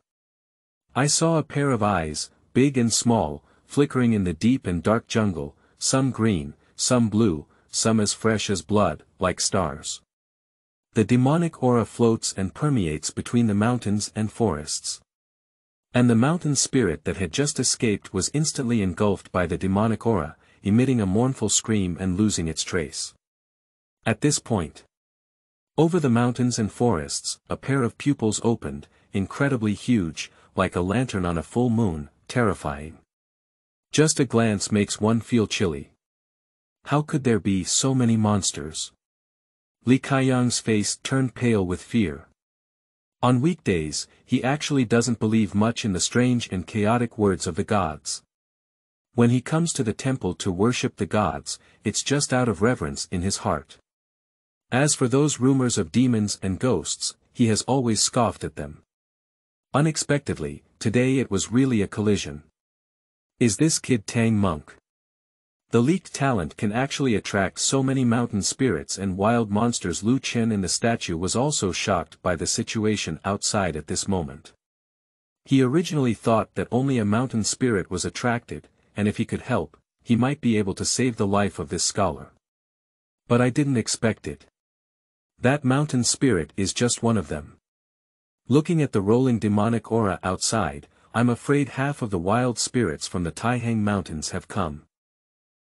I saw a pair of eyes, big and small, flickering in the deep and dark jungle, some green, some blue, some as fresh as blood, like stars. The demonic aura floats and permeates between the mountains and forests. And the mountain spirit that had just escaped was instantly engulfed by the demonic aura, emitting a mournful scream and losing its trace. At this point, over the mountains and forests, a pair of pupils opened, incredibly huge, like a lantern on a full moon, terrifying. Just a glance makes one feel chilly. How could there be so many monsters? Li Xiaoyang's face turned pale with fear. On weekdays, he actually doesn't believe much in the strange and chaotic words of the gods. When he comes to the temple to worship the gods, it's just out of reverence in his heart. As for those rumors of demons and ghosts, he has always scoffed at them. Unexpectedly, today it was really a collision. Is this kid Tang monk? The leaked talent can actually attract so many mountain spirits and wild monsters. Lu Chen in the statue was also shocked by the situation outside at this moment. He originally thought that only a mountain spirit was attracted, and if he could help, he might be able to save the life of this scholar. But I didn't expect it. That mountain spirit is just one of them. Looking at the rolling demonic aura outside, I'm afraid half of the wild spirits from the Taihang Mountains have come.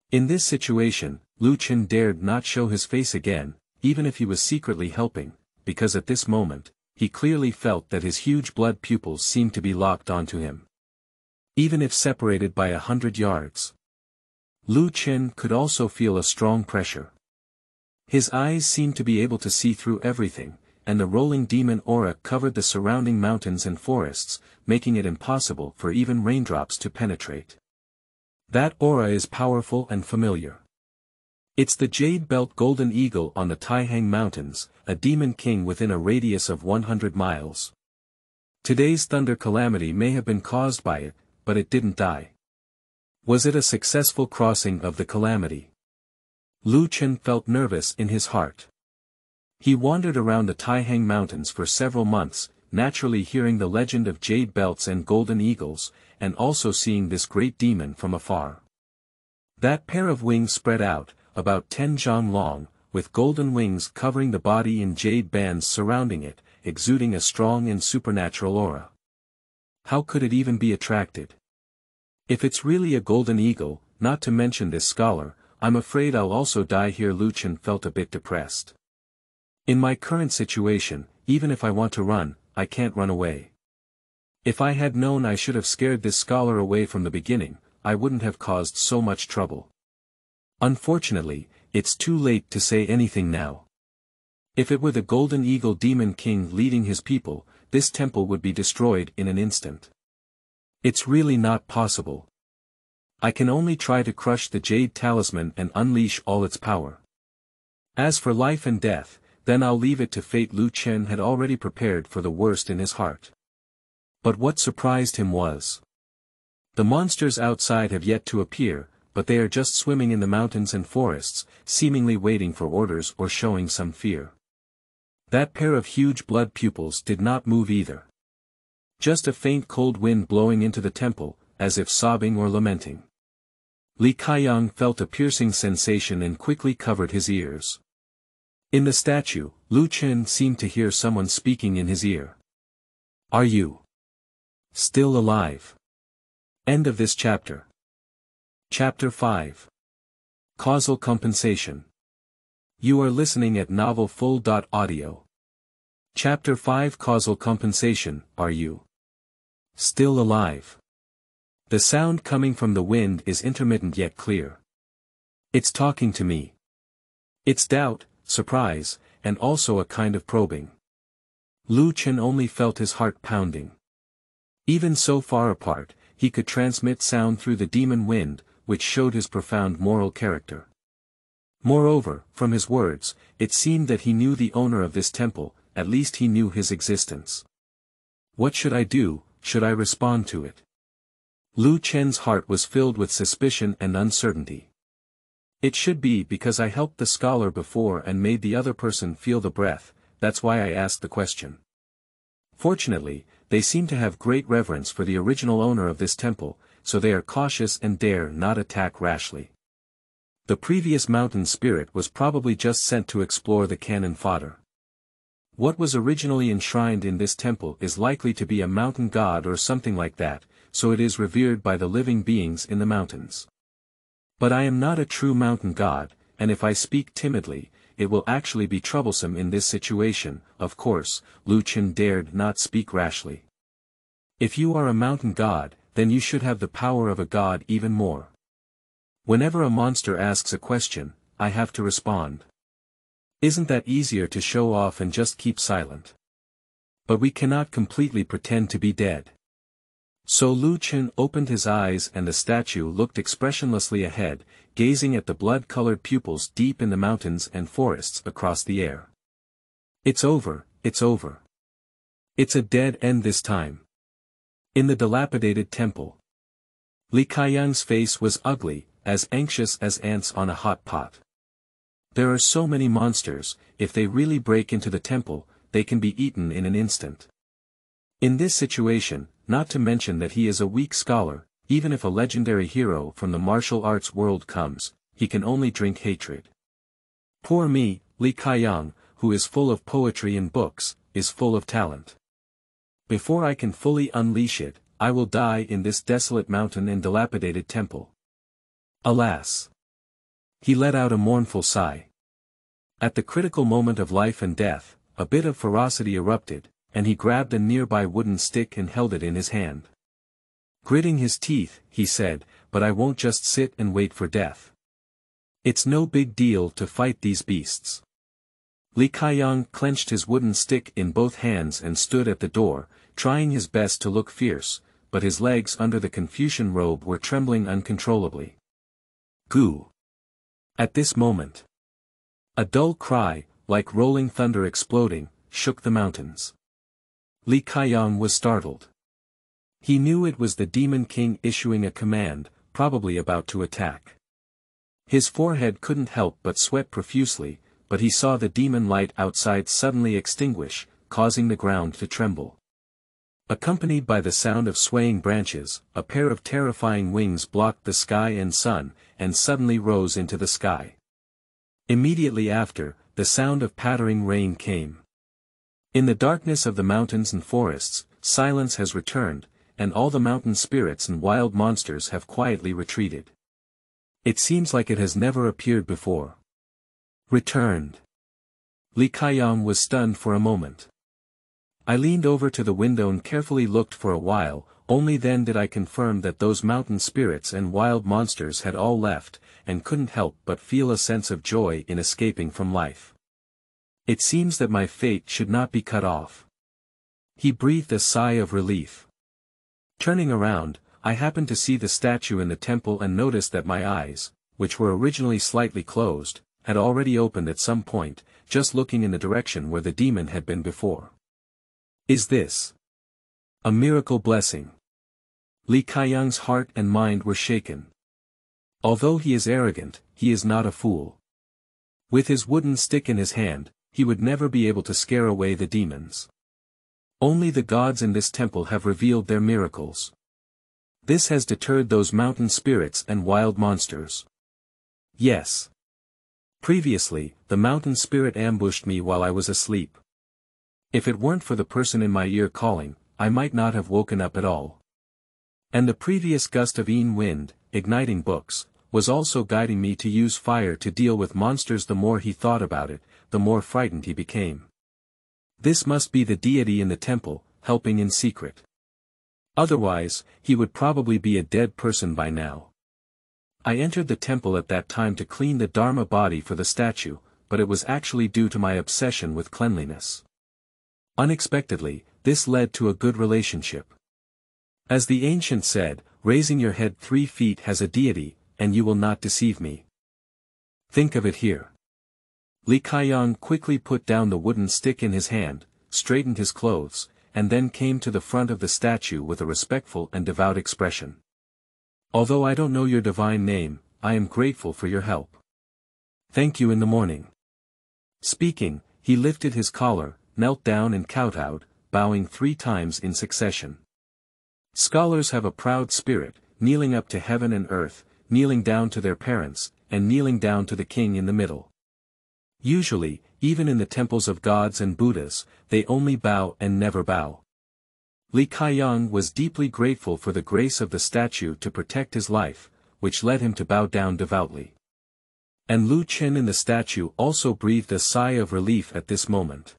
In this situation, Lu Chen dared not show his face again, even if he was secretly helping, because at this moment, he clearly felt that his huge blood pupils seemed to be locked onto him. Even if separated by 100 yards. Lu Chen could also feel a strong pressure. His eyes seemed to be able to see through everything, and the rolling demon aura covered the surrounding mountains and forests, making it impossible for even raindrops to penetrate. That aura is powerful and familiar. It's the jade belt golden eagle on the Taihang Mountains, a demon king within a radius of 100 miles. Today's thunder calamity may have been caused by it, but it didn't die. Was it a successful crossing of the calamity? Lu Chen felt nervous in his heart. He wandered around the Taihang Mountains for several months, naturally hearing the legend of jade belts and golden eagles, and also seeing this great demon from afar. That pair of wings spread out, about 10 zhang long, with golden wings covering the body and jade bands surrounding it, exuding a strong and supernatural aura. How could it even be attracted? If it's really a golden eagle, not to mention this scholar, I'm afraid I'll also die here. Lu Chen felt a bit depressed. In my current situation, even if I want to run, I can't run away. If I had known I should have scared this scholar away from the beginning, I wouldn't have caused so much trouble. Unfortunately, it's too late to say anything now. If it were the Golden Eagle Demon King leading his people, this temple would be destroyed in an instant. It's really not possible. I can only try to crush the Jade Talisman and unleash all its power. As for life and death, then I'll leave it to fate. Lu Chen had already prepared for the worst in his heart. But what surprised him was, the monsters outside have yet to appear, but they are just swimming in the mountains and forests, seemingly waiting for orders or showing some fear. That pair of huge blood pupils did not move either. Just a faint cold wind blowing into the temple, as if sobbing or lamenting. Li Xiaoyang felt a piercing sensation and quickly covered his ears. In the statue, Lu Chen seemed to hear someone speaking in his ear. Are you still alive? End of this chapter. Chapter 5. Causal Compensation. You are listening at novelfull.audio. Chapter 5. Causal Compensation. Are you still alive? The sound coming from the wind is intermittent yet clear. It's talking to me. It's doubt, surprise, and also a kind of probing. Lu Chen only felt his heart pounding. Even so far apart, he could transmit sound through the demon wind, which showed his profound moral character. Moreover, from his words, it seemed that he knew the owner of this temple, at least he knew his existence. What should I do? Should I respond to it? Lu Chen's heart was filled with suspicion and uncertainty. It should be because I helped the scholar before and made the other person feel the breath, that's why I asked the question. Fortunately, they seem to have great reverence for the original owner of this temple, so they are cautious and dare not attack rashly. The previous mountain spirit was probably just sent to explore the cannon fodder. What was originally enshrined in this temple is likely to be a mountain god or something like that, so it is revered by the living beings in the mountains. But I am not a true mountain god, and if I speak timidly, it will actually be troublesome in this situation. Of course, Lu Chen dared not speak rashly. If you are a mountain god, then you should have the power of a god even more. Whenever a monster asks a question, I have to respond. Isn't that easier to show off and just keep silent? But we cannot completely pretend to be dead. So Lu Chen opened his eyes and the statue looked expressionlessly ahead, gazing at the blood-colored pupils deep in the mountains and forests across the air. It's over, it's over. It's a dead end this time. In the dilapidated temple. Li Kaiyang's face was ugly, as anxious as ants on a hot pot. There are so many monsters, if they really break into the temple, they can be eaten in an instant. In this situation, not to mention that he is a weak scholar, even if a legendary hero from the martial arts world comes, he can only drink hatred. Poor me, Li Kaiyang, who is full of poetry and books, is full of talent. Before I can fully unleash it, I will die in this desolate mountain and dilapidated temple. Alas! He let out a mournful sigh. At the critical moment of life and death, a bit of ferocity erupted, and he grabbed a nearby wooden stick and held it in his hand. Gritting his teeth, he said, "But I won't just sit and wait for death. It's no big deal to fight these beasts." Li Kaiyang clenched his wooden stick in both hands and stood at the door, trying his best to look fierce, but his legs under the Confucian robe were trembling uncontrollably. Goo! At this moment, a dull cry, like rolling thunder exploding, shook the mountains. Li Kaiyang was startled. He knew it was the Demon King issuing a command, probably about to attack. His forehead couldn't help but sweat profusely, but he saw the demon light outside suddenly extinguish, causing the ground to tremble. Accompanied by the sound of swaying branches, a pair of terrifying wings blocked the sky and sun, and suddenly rose into the sky. Immediately after, the sound of pattering rain came. In the darkness of the mountains and forests, silence has returned, and all the mountain spirits and wild monsters have quietly retreated. It seems like it has never appeared before. Returned. Li Kaiyang was stunned for a moment. I leaned over to the window and carefully looked for a while, only then did I confirm that those mountain spirits and wild monsters had all left, and couldn't help but feel a sense of joy in escaping from life. It seems that my fate should not be cut off. He breathed a sigh of relief. Turning around, I happened to see the statue in the temple and noticed that my eyes, which were originally slightly closed, had already opened at some point, just looking in the direction where the demon had been before. Is this a miracle blessing? Li Kaiyang's heart and mind were shaken. Although he is arrogant, he is not a fool. With his wooden stick in his hand, he would never be able to scare away the demons. Only the gods in this temple have revealed their miracles. This has deterred those mountain spirits and wild monsters. Yes. Previously, the mountain spirit ambushed me while I was asleep. If it weren't for the person in my ear calling, I might not have woken up at all. And the previous gust of wind, igniting books, was also guiding me to use fire to deal with monsters. The more he thought about it, the more frightened he became. This must be the deity in the temple, helping in secret. Otherwise, he would probably be a dead person by now. I entered the temple at that time to clean the Dharma body for the statue, but it was actually due to my obsession with cleanliness. Unexpectedly, this led to a good relationship. As the ancient said, raising your head 3 feet has a deity, and you will not deceive me. Think of it here. Li Kaiyang quickly put down the wooden stick in his hand, straightened his clothes, and then came to the front of the statue with a respectful and devout expression. Although I don't know your divine name, I am grateful for your help. Thank you in the morning. Speaking, he lifted his collar, knelt down and kowtowed, bowing 3 times in succession. Scholars have a proud spirit, kneeling up to heaven and earth, kneeling down to their parents, and kneeling down to the king in the middle. Usually, even in the temples of gods and Buddhas, they only bow and never bow. Li Kaiyang was deeply grateful for the grace of the statue to protect his life, which led him to bow down devoutly. And Lu Chen in the statue also breathed a sigh of relief at this moment.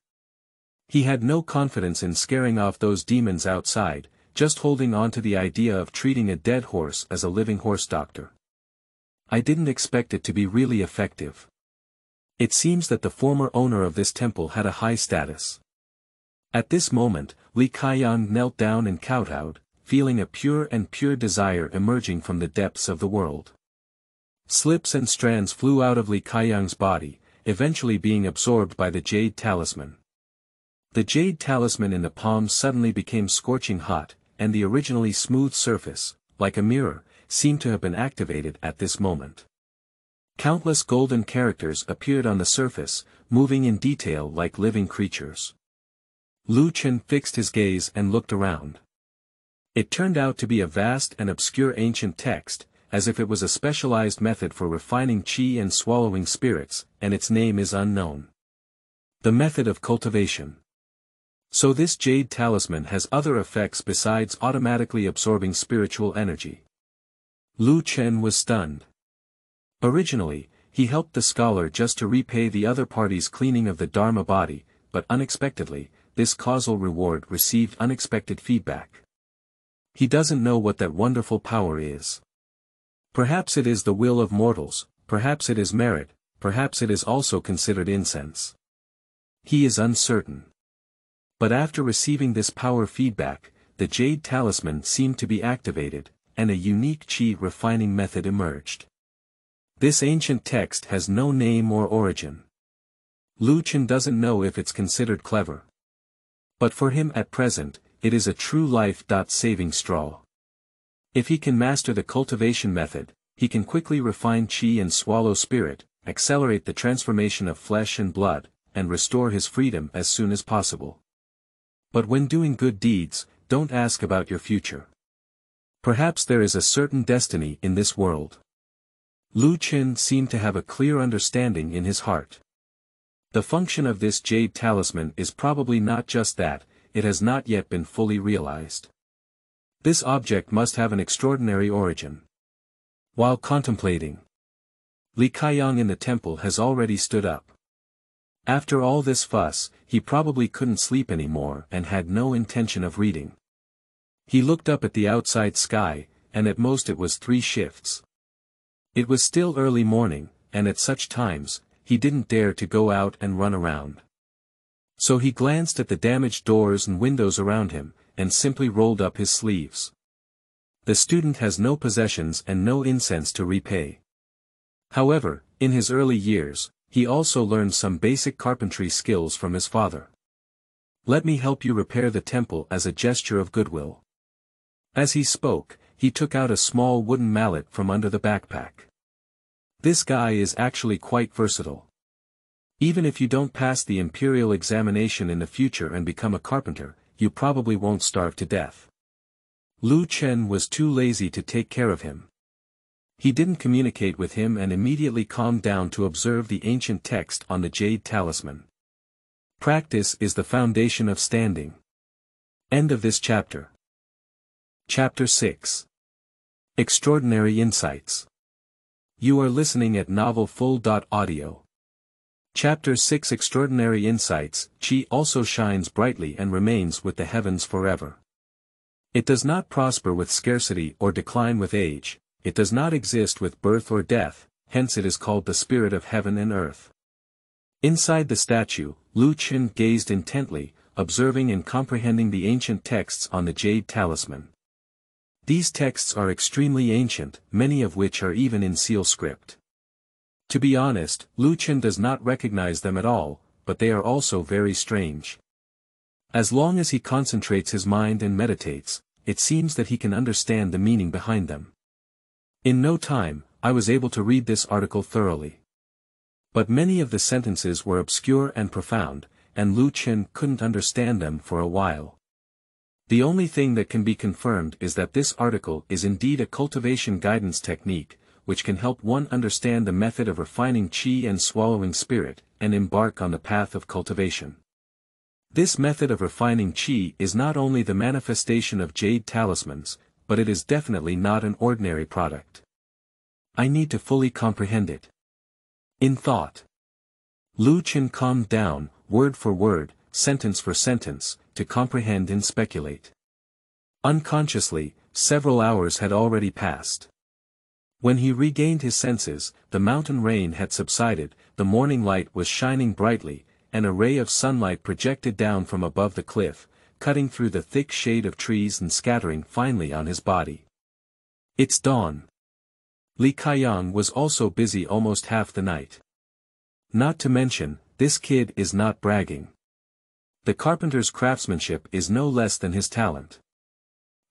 He had no confidence in scaring off those demons outside, just holding on to the idea of treating a dead horse as a living horse doctor. I didn't expect it to be really effective. It seems that the former owner of this temple had a high status. At this moment, Xiaoyang knelt down and kowtowed, feeling a pure desire emerging from the depths of the world. Slips and strands flew out of Xiaoyang's body, eventually being absorbed by the jade talisman. The jade talisman in the palm suddenly became scorching hot, and the originally smooth surface, like a mirror, seemed to have been activated at this moment. Countless golden characters appeared on the surface, moving in detail like living creatures. Lu Chen fixed his gaze and looked around. It turned out to be a vast and obscure ancient text, as if it was a specialized method for refining qi and swallowing spirits, and its name is unknown. The method of cultivation. So this jade talisman has other effects besides automatically absorbing spiritual energy. Lu Chen was stunned. Originally, he helped the scholar just to repay the other party's cleaning of the Dharma body, but unexpectedly, this causal reward received unexpected feedback. He doesn't know what that wonderful power is. Perhaps it is the will of mortals, perhaps it is merit, perhaps it is also considered incense. He is uncertain. But after receiving this power feedback, the jade talisman seemed to be activated, and a unique qi refining method emerged. This ancient text has no name or origin. Lu Chen doesn't know if it's considered clever. But for him at present, it is a true life-saving straw. If he can master the cultivation method, he can quickly refine qi and swallow spirit, accelerate the transformation of flesh and blood, and restore his freedom as soon as possible. But when doing good deeds, don't ask about your future. Perhaps there is a certain destiny in this world. Lu Chen seemed to have a clear understanding in his heart. The function of this jade talisman is probably not just that, it has not yet been fully realized. This object must have an extraordinary origin. While contemplating, Xiaoyang in the temple has already stood up. After all this fuss, he probably couldn't sleep anymore and had no intention of reading. He looked up at the outside sky, and at most it was 3 shifts. It was still early morning, and at such times, he didn't dare to go out and run around. So he glanced at the damaged doors and windows around him, and simply rolled up his sleeves. The student has no possessions and no incense to repay. However, in his early years, he also learned some basic carpentry skills from his father. Let me help you repair the temple as a gesture of goodwill. As he spoke, he took out a small wooden mallet from under the backpack. This guy is actually quite versatile. Even if you don't pass the imperial examination in the future and become a carpenter, you probably won't starve to death. Lu Chen was too lazy to take care of him. He didn't communicate with him and immediately calmed down to observe the ancient text on the jade talisman. Practice is the foundation of standing. End of this chapter. Chapter 6. Extraordinary Insights. You are listening at novelfull.audio. Chapter 6 Extraordinary Insights. Qi also shines brightly and remains with the heavens forever. It does not prosper with scarcity or decline with age, it does not exist with birth or death, hence it is called the spirit of heaven and earth. Inside the statue, Lu Chen gazed intently, observing and comprehending the ancient texts on the jade talisman. These texts are extremely ancient, many of which are even in seal script. To be honest, Lu Chen does not recognize them at all, but they are also very strange. As long as he concentrates his mind and meditates, it seems that he can understand the meaning behind them. In no time, I was able to read this article thoroughly. But many of the sentences were obscure and profound, and Lu Chen couldn't understand them for a while. The only thing that can be confirmed is that this article is indeed a cultivation guidance technique, which can help one understand the method of refining qi and swallowing spirit, and embark on the path of cultivation. This method of refining qi is not only the manifestation of jade talismans, but it is definitely not an ordinary product. I need to fully comprehend it. In thought, Lu Chen calmed down, word for word, sentence for sentence, to comprehend and speculate. Unconsciously, several hours had already passed. When he regained his senses, the mountain rain had subsided, the morning light was shining brightly, and a ray of sunlight projected down from above the cliff, cutting through the thick shade of trees and scattering finely on his body. It's dawn. Li Caiyang was also busy almost half the night. Not to mention, this kid is not bragging. The carpenter's craftsmanship is no less than his talent.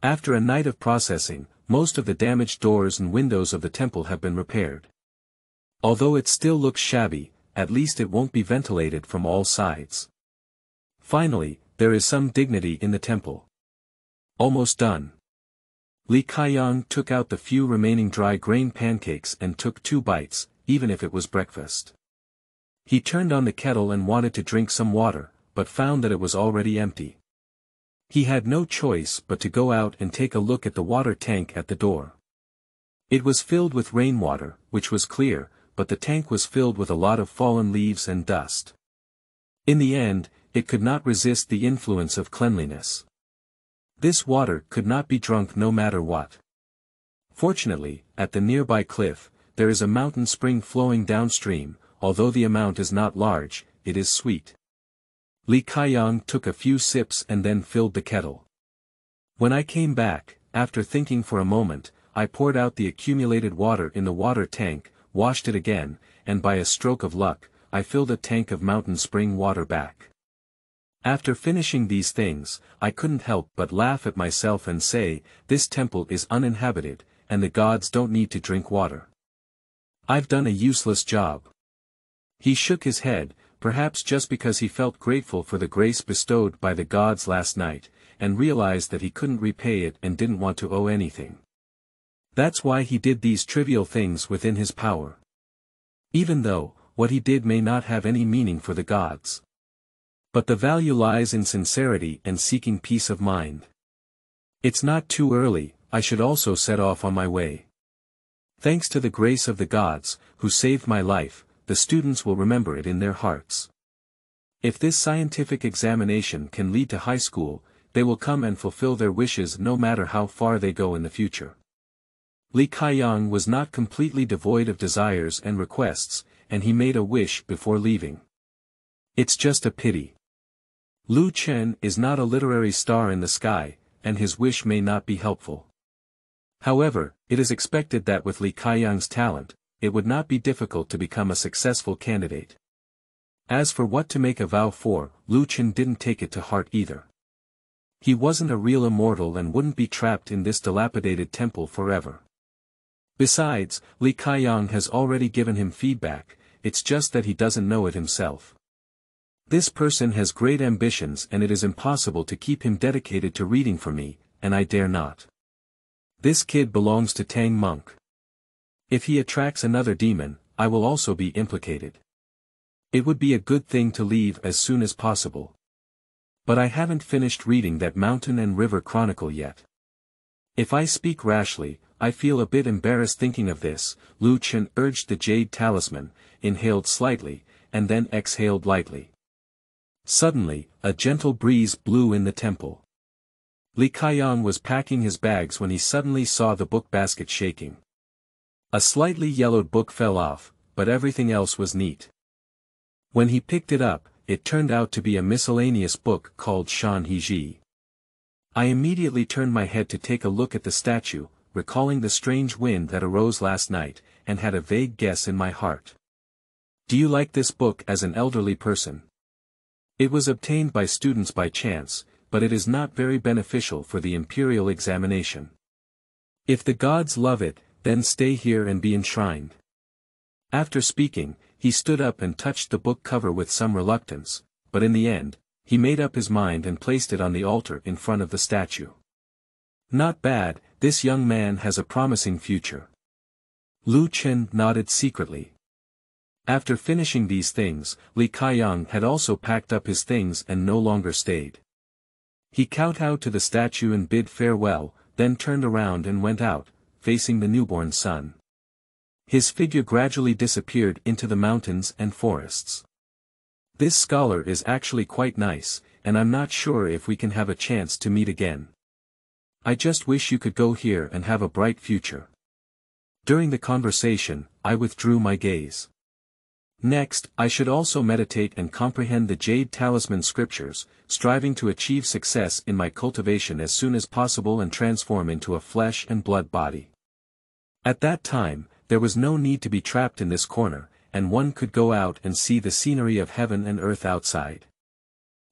After a night of processing, most of the damaged doors and windows of the temple have been repaired. Although it still looks shabby, at least it won't be ventilated from all sides. Finally, there is some dignity in the temple. Almost done. Li Caiyang took out the few remaining dry grain pancakes and took 2 bites, even if it was breakfast. He turned on the kettle and wanted to drink some water, but found that it was already empty. He had no choice but to go out and take a look at the water tank at the door. It was filled with rainwater, which was clear, but the tank was filled with a lot of fallen leaves and dust. In the end, it could not resist the influence of cleanliness. This water could not be drunk no matter what. Fortunately, at the nearby cliff, there is a mountain spring flowing downstream. Although the amount is not large, it is sweet. Li Caiyang took a few sips and then filled the kettle. When I came back, after thinking for a moment, I poured out the accumulated water in the water tank, washed it again, and by a stroke of luck, I filled a tank of mountain spring water back. After finishing these things, I couldn't help but laugh at myself and say, this temple is uninhabited, and the gods don't need to drink water. I've done a useless job. He shook his head, perhaps just because he felt grateful for the grace bestowed by the gods last night, and realized that he couldn't repay it and didn't want to owe anything. That's why he did these trivial things within his power. Even though, what he did may not have any meaning for the gods. But the value lies in sincerity and seeking peace of mind. It's not too early, I should also set off on my way. Thanks to the grace of the gods, who saved my life, the students will remember it in their hearts. If this scientific examination can lead to high school, they will come and fulfill their wishes no matter how far they go in the future. Li Caiyang was not completely devoid of desires and requests, and he made a wish before leaving. It's just a pity. Lu Chen is not a literary star in the sky, and his wish may not be helpful. However, it is expected that with Li Caiyang's talent, it would not be difficult to become a successful candidate. As for what to make a vow for, Lu Chen didn't take it to heart either. He wasn't a real immortal and wouldn't be trapped in this dilapidated temple forever. Besides, Li Caiyang has already given him feedback, it's just that he doesn't know it himself. This person has great ambitions and it is impossible to keep him dedicated to reading for me, and I dare not. This kid belongs to Tang Monk. If he attracts another demon, I will also be implicated. It would be a good thing to leave as soon as possible. But I haven't finished reading that Mountain and River Chronicle yet. If I speak rashly, I feel a bit embarrassed thinking of this. Lu Chen urged the jade talisman, inhaled slightly, and then exhaled lightly. Suddenly, a gentle breeze blew in the temple. Li Caiyang was packing his bags when he suddenly saw the book basket shaking. A slightly yellowed book fell off, but everything else was neat. When he picked it up, it turned out to be a miscellaneous book called Shan He Ji. I immediately turned my head to take a look at the statue, recalling the strange wind that arose last night, and had a vague guess in my heart. Do you like this book as an elderly person? It was obtained by students by chance, but it is not very beneficial for the imperial examination. If the gods love it, then stay here and be enshrined. After speaking, he stood up and touched the book cover with some reluctance, but in the end, he made up his mind and placed it on the altar in front of the statue. Not bad, this young man has a promising future. Lu Chen nodded secretly. After finishing these things, Li Caiyang had also packed up his things and no longer stayed. He kowtowed to the statue and bid farewell, then turned around and went out, facing the newborn sun. His figure gradually disappeared into the mountains and forests. This scholar is actually quite nice, and I'm not sure if we can have a chance to meet again. I just wish you could go here and have a bright future. During the conversation, I withdrew my gaze. Next, I should also meditate and comprehend the Jade Talisman scriptures, striving to achieve success in my cultivation as soon as possible and transform into a flesh and blood body. At that time, there was no need to be trapped in this corner, and one could go out and see the scenery of heaven and earth outside.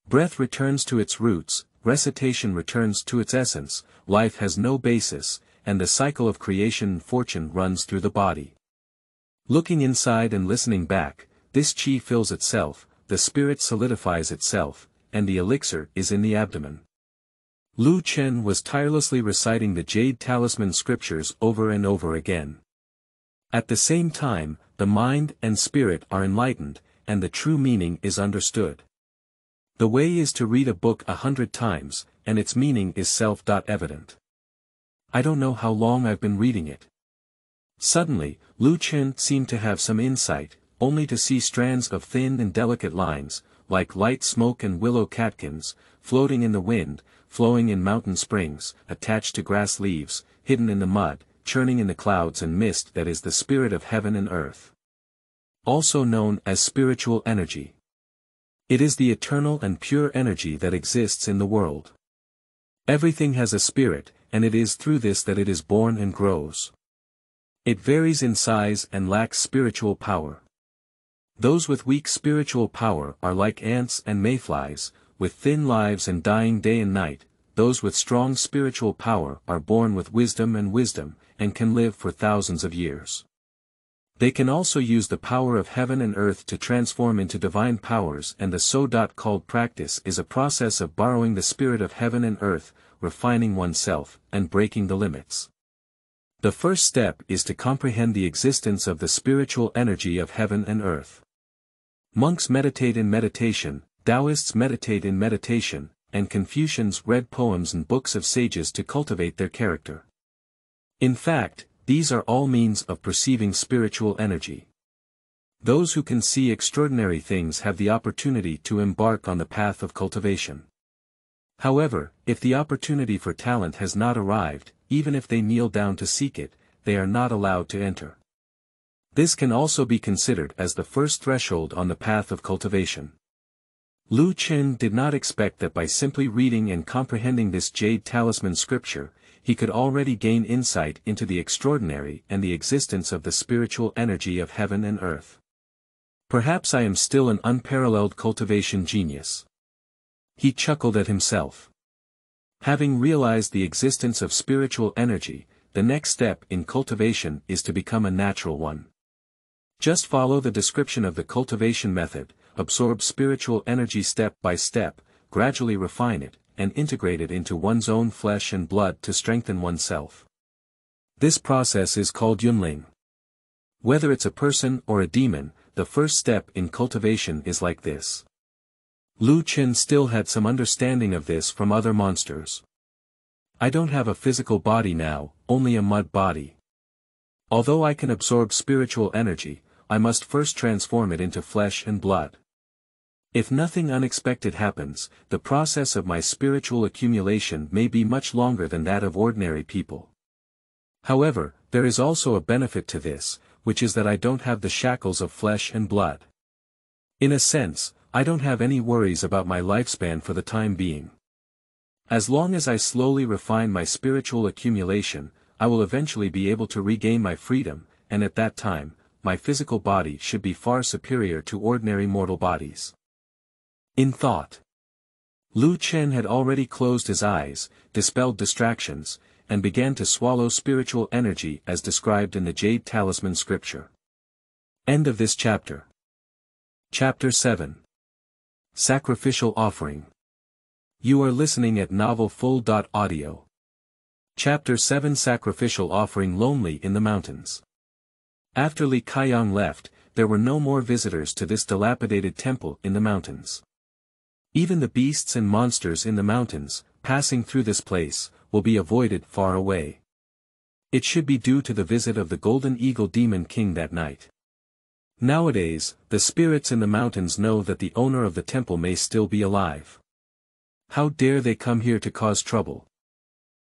Breath returns to its roots, recitation returns to its essence, life has no basis, and the cycle of creation and fortune runs through the body. Looking inside and listening back, this chi fills itself, the spirit solidifies itself, and the elixir is in the abdomen. Lu Chen was tirelessly reciting the Jade Talisman scriptures over and over again. At the same time, the mind and spirit are enlightened, and the true meaning is understood. The way is to read a book 100 times, and its meaning is self-evident. I don't know how long I've been reading it. Suddenly, Lu Chen seemed to have some insight, only to see strands of thin and delicate lines, like light smoke and willow catkins, floating in the wind, flowing in mountain springs, attached to grass leaves, hidden in the mud, churning in the clouds and mist that is the spirit of heaven and earth. Also known as spiritual energy. It is the eternal and pure energy that exists in the world. Everything has a spirit, and it is through this that it is born and grows. It varies in size and lacks spiritual power. Those with weak spiritual power are like ants and mayflies, with thin lives and dying day and night. Those with strong spiritual power are born with wisdom, and can live for thousands of years. They can also use the power of heaven and earth to transform into divine powers, and the so-called practice is a process of borrowing the spirit of heaven and earth, refining oneself, and breaking the limits. The first step is to comprehend the existence of the spiritual energy of heaven and earth. Monks meditate in meditation, Taoists meditate in meditation, and Confucians read poems and books of sages to cultivate their character. In fact, these are all means of perceiving spiritual energy. Those who can see extraordinary things have the opportunity to embark on the path of cultivation. However, if the opportunity for talent has not arrived, even if they kneel down to seek it, they are not allowed to enter. This can also be considered as the first threshold on the path of cultivation. Lu Chen did not expect that by simply reading and comprehending this Jade Talisman scripture, he could already gain insight into the extraordinary and the existence of the spiritual energy of heaven and earth. Perhaps I am still an unparalleled cultivation genius. He chuckled at himself. Having realized the existence of spiritual energy, the next step in cultivation is to become a natural one. Just follow the description of the cultivation method, absorb spiritual energy step by step, gradually refine it, and integrate it into one's own flesh and blood to strengthen oneself. This process is called yunling. Whether it's a person or a demon, the first step in cultivation is like this. Lu Chen still had some understanding of this from other monsters. I don't have a physical body now, only a mud body. Although I can absorb spiritual energy, I must first transform it into flesh and blood. If nothing unexpected happens, the process of my spiritual accumulation may be much longer than that of ordinary people. However, there is also a benefit to this, which is that I don't have the shackles of flesh and blood. In a sense, I don't have any worries about my lifespan for the time being. As long as I slowly refine my spiritual accumulation, I will eventually be able to regain my freedom, and at that time, my physical body should be far superior to ordinary mortal bodies. In thought, Lu Chen had already closed his eyes, dispelled distractions, and began to swallow spiritual energy as described in the Jade Talisman scripture. End of this chapter. Chapter 7. Sacrificial Offering. You are listening at novelfull.audio. Chapter 7 Sacrificial Offering. Lonely in the Mountains. After Li Caiyang left, there were no more visitors to this dilapidated temple in the mountains. Even the beasts and monsters in the mountains, passing through this place, will be avoided far away. It should be due to the visit of the Golden Eagle Demon King that night. Nowadays, the spirits in the mountains know that the owner of the temple may still be alive. How dare they come here to cause trouble?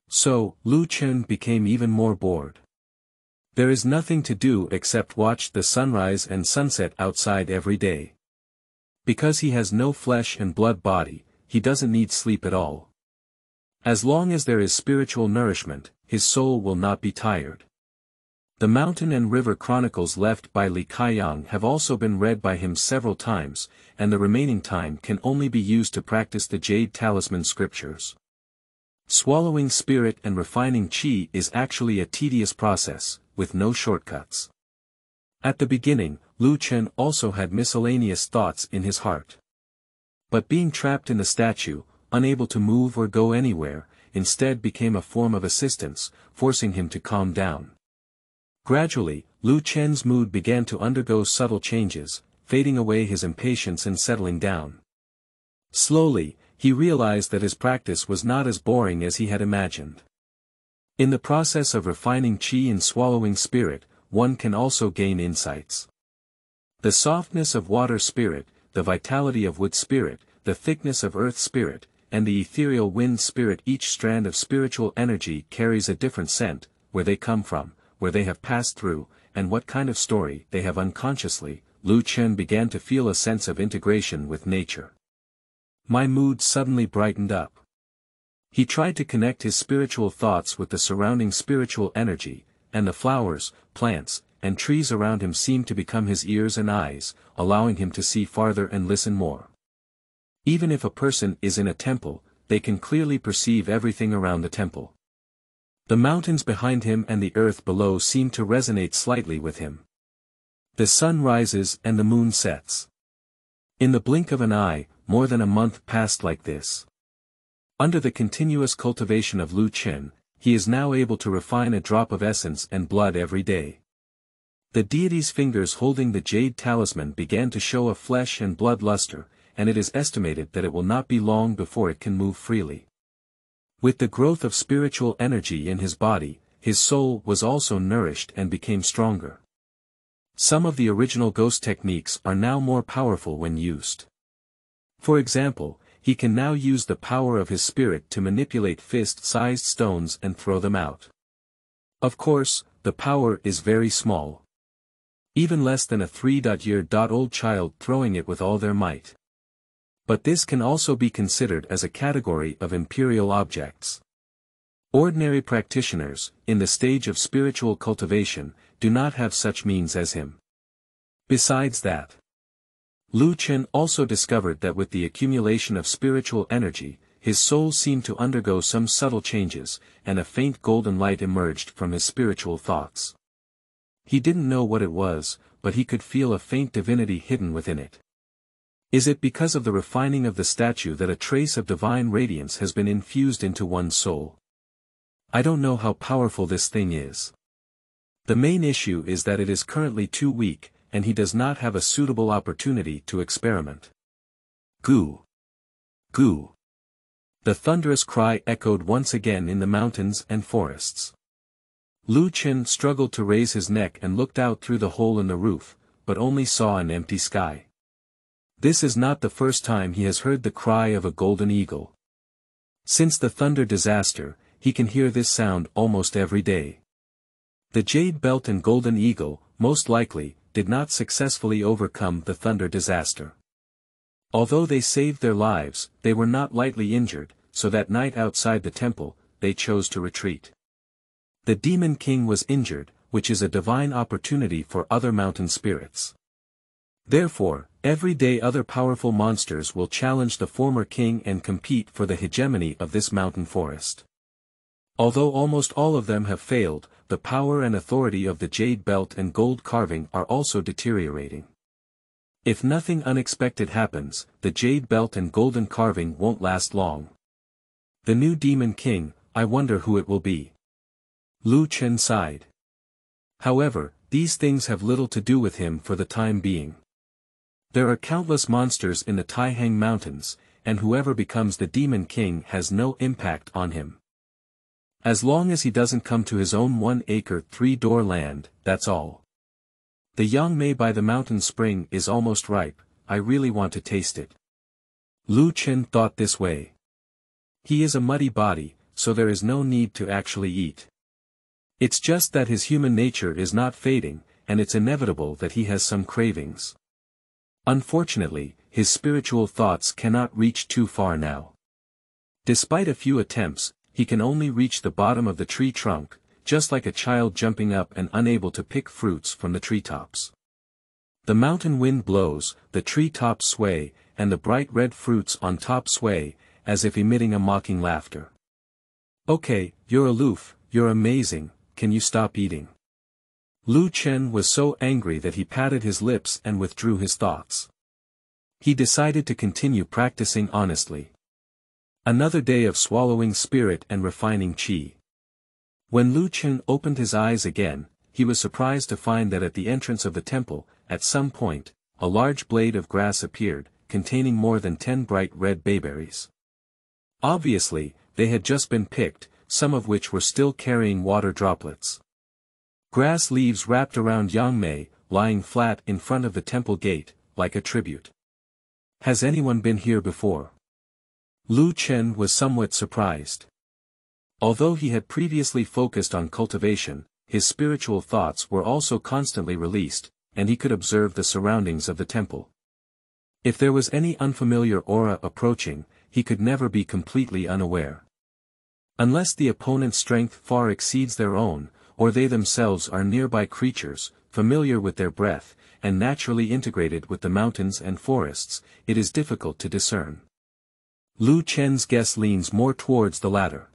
So, Lu Chen became even more bored. There is nothing to do except watch the sunrise and sunset outside every day. Because he has no flesh and blood body, he doesn't need sleep at all. As long as there is spiritual nourishment, his soul will not be tired. The Mountain and River Chronicles left by Xiaoyang have also been read by him several times, and the remaining time can only be used to practice the Jade Talisman scriptures. Swallowing spirit and refining qi is actually a tedious process, with no shortcuts. At the beginning, Lu Chen also had miscellaneous thoughts in his heart. But being trapped in the statue, unable to move or go anywhere, instead became a form of assistance, forcing him to calm down. Gradually, Lu Chen's mood began to undergo subtle changes, fading away his impatience and settling down. Slowly, he realized that his practice was not as boring as he had imagined. In the process of refining qi and swallowing spirit, one can also gain insights. The softness of water spirit, the vitality of wood spirit, the thickness of earth spirit, and the ethereal wind spirit. Each strand of spiritual energy carries a different scent, where they come from, where they have passed through, and what kind of story they have unconsciously. Lu Chen began to feel a sense of integration with nature. My mood suddenly brightened up. He tried to connect his spiritual thoughts with the surrounding spiritual energy, and the flowers, plants, and trees around him seemed to become his ears and eyes, allowing him to see farther and listen more. Even if a person is in a temple, they can clearly perceive everything around the temple. The mountains behind him and the earth below seem to resonate slightly with him. The sun rises and the moon sets. In the blink of an eye, more than a month passed like this. Under the continuous cultivation of Lu Chen, he is now able to refine a drop of essence and blood every day. The deity's fingers holding the jade talisman began to show a flesh and blood luster, and it is estimated that it will not be long before it can move freely. With the growth of spiritual energy in his body, his soul was also nourished and became stronger. Some of the original ghost techniques are now more powerful when used. For example, he can now use the power of his spirit to manipulate fist-sized stones and throw them out. Of course, the power is very small. Even less than a 3-year-old child throwing it with all their might. But this can also be considered as a category of imperial objects. Ordinary practitioners, in the stage of spiritual cultivation, do not have such means as him. Besides that, Lu Chen also discovered that with the accumulation of spiritual energy, his soul seemed to undergo some subtle changes, and a faint golden light emerged from his spiritual thoughts. He didn't know what it was, but he could feel a faint divinity hidden within it. Is it because of the refining of the statue that a trace of divine radiance has been infused into one's soul? I don't know how powerful this thing is. The main issue is that it is currently too weak, and he does not have a suitable opportunity to experiment. Goo! Goo! The thunderous cry echoed once again in the mountains and forests. Lu Chen struggled to raise his neck and looked out through the hole in the roof, but only saw an empty sky. This is not the first time he has heard the cry of a golden eagle. Since the thunder disaster, he can hear this sound almost every day. The jade belt and golden eagle, most likely, did not successfully overcome the thunder disaster. Although they saved their lives, they were not lightly injured, so that night outside the temple, they chose to retreat. The demon king was injured, which is a divine opportunity for other mountain spirits. Therefore, every day other powerful monsters will challenge the former king and compete for the hegemony of this mountain forest. Although almost all of them have failed, the power and authority of the jade belt and gold carving are also deteriorating. If nothing unexpected happens, the jade belt and golden carving won't last long. The new demon king, I wonder who it will be. Lu Chen sighed. However, these things have little to do with him for the time being. There are countless monsters in the Taihang Mountains, and whoever becomes the demon king has no impact on him. As long as he doesn't come to his own 1-acre 3-door land, that's all. The yang mei by the mountain spring is almost ripe, I really want to taste it. Lu Chen thought this way. He is a muddy body, so there is no need to actually eat. It's just that his human nature is not fading, and it's inevitable that he has some cravings. Unfortunately, his spiritual thoughts cannot reach too far now. Despite a few attempts, he can only reach the bottom of the tree trunk, just like a child jumping up and unable to pick fruits from the treetops. The mountain wind blows, the tree tops sway, and the bright red fruits on top sway, as if emitting a mocking laughter. Okay, you're aloof, you're amazing, can you stop eating? Lu Chen was so angry that he patted his lips and withdrew his thoughts. He decided to continue practicing honestly. Another day of swallowing spirit and refining qi. When Lu Chen opened his eyes again, he was surprised to find that at the entrance of the temple, at some point, a large blade of grass appeared, containing more than 10 bright red bayberries. Obviously, they had just been picked, some of which were still carrying water droplets. Grass leaves wrapped around Yang Mei, lying flat in front of the temple gate, like a tribute. Has anyone been here before? Lu Chen was somewhat surprised. Although he had previously focused on cultivation, his spiritual thoughts were also constantly released, and he could observe the surroundings of the temple. If there was any unfamiliar aura approaching, he could never be completely unaware. Unless the opponent's strength far exceeds their own, or they themselves are nearby creatures, familiar with their breath, and naturally integrated with the mountains and forests, it is difficult to discern. Lu Chen's guess leans more towards the latter.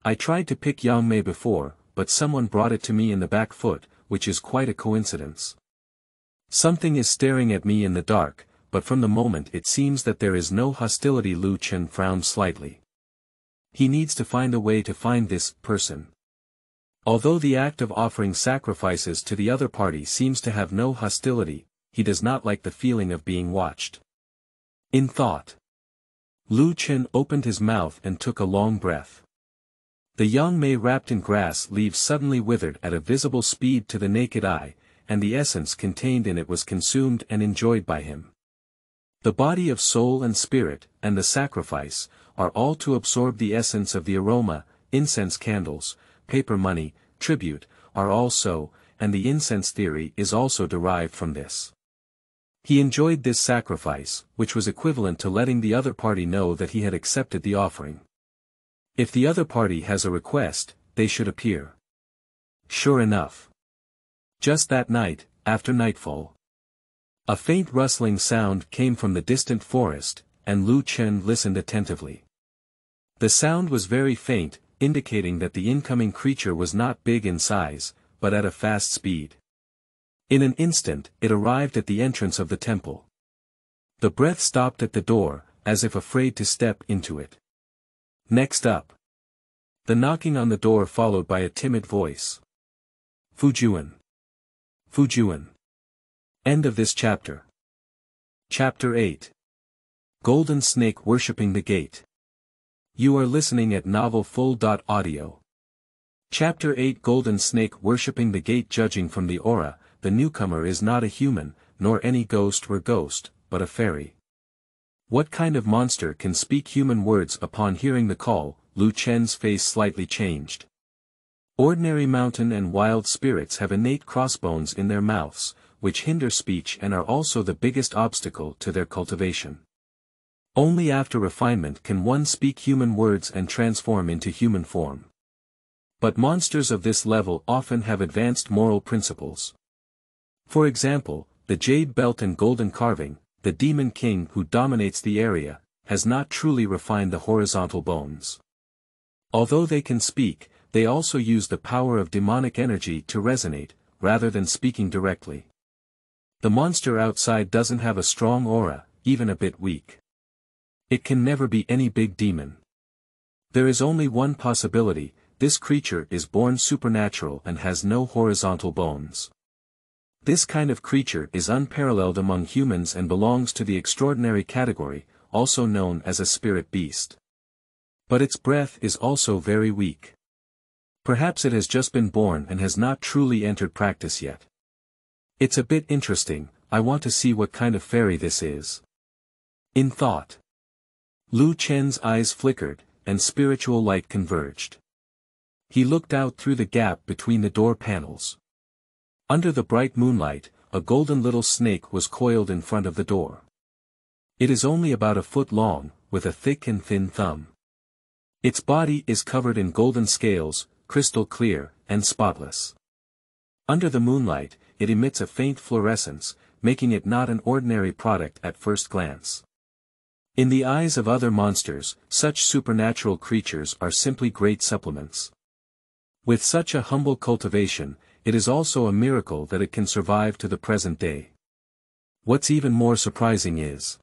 I tried to pick Yang Mei before, but someone brought it to me in the back foot, which is quite a coincidence. Something is staring at me in the dark, but from the moment it seems that there is no hostility. Lu Chen frowned slightly. He needs to find a way to find this person. Although the act of offering sacrifices to the other party seems to have no hostility, he does not like the feeling of being watched. In thought, Lu Chen opened his mouth and took a long breath. The Yang Mei wrapped in grass leaves suddenly withered at a visible speed to the naked eye, and the essence contained in it was consumed and enjoyed by him. The body of soul and spirit, and the sacrifice, are all to absorb the essence of the aroma. Incense candles, paper money, tribute, are all so, and the incense theory is also derived from this. He enjoyed this sacrifice, which was equivalent to letting the other party know that he had accepted the offering. If the other party has a request, they should appear. Sure enough. Just that night, after nightfall, a faint rustling sound came from the distant forest, and Lu Chen listened attentively. The sound was very faint, indicating that the incoming creature was not big in size, but at a fast speed. In an instant, it arrived at the entrance of the temple. The breath stopped at the door, as if afraid to step into it. Next up, the knocking on the door followed by a timid voice. Fujuan. Fujuan. End of this chapter. Chapter 8. Golden Snake Worshipping the Gate. You are listening at novelfull.audio. Chapter 8. Golden Snake Worshipping the Gate. Judging from the aura, the newcomer is not a human, nor any ghost or ghost, but a fairy. What kind of monster can speak human words? Upon hearing the call, Lu Chen's face slightly changed. Ordinary mountain and wild spirits have innate crossbones in their mouths, which hinder speech and are also the biggest obstacle to their cultivation. Only after refinement can one speak human words and transform into human form. But monsters of this level often have advanced moral principles. For example, the jade belt and golden carving, the demon king who dominates the area, has not truly refined the horizontal bones. Although they can speak, they also use the power of demonic energy to resonate, rather than speaking directly. The monster outside doesn't have a strong aura, even a bit weak. It can never be any big demon. There is only one possibility: this creature is born supernatural and has no horizontal bones. This kind of creature is unparalleled among humans and belongs to the extraordinary category, also known as a spirit beast. But its breath is also very weak. Perhaps it has just been born and has not truly entered practice yet. It's a bit interesting. I want to see what kind of fairy this is. In thought, Lu Chen's eyes flickered, and spiritual light converged. He looked out through the gap between the door panels. Under the bright moonlight, a golden little snake was coiled in front of the door. It is only about a foot long, with a thick and thin thumb. Its body is covered in golden scales, crystal clear, and spotless. Under the moonlight, it emits a faint fluorescence, making it not an ordinary product at first glance. In the eyes of other monsters, such supernatural creatures are simply great supplements. With such a humble cultivation, it is also a miracle that it can survive to the present day. What's even more surprising is,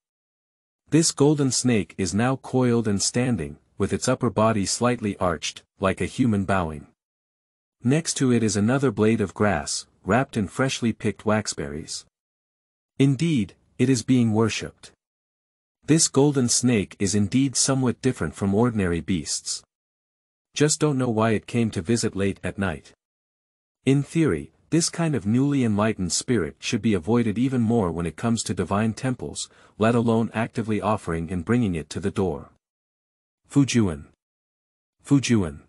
this golden snake is now coiled and standing, with its upper body slightly arched, like a human bowing. Next to it is another blade of grass, wrapped in freshly picked waxberries. Indeed, it is being worshipped. This golden snake is indeed somewhat different from ordinary beasts. Just don't know why it came to visit late at night. In theory, this kind of newly enlightened spirit should be avoided even more when it comes to divine temples, let alone actively offering and bringing it to the door. Fujuan. Fujuan.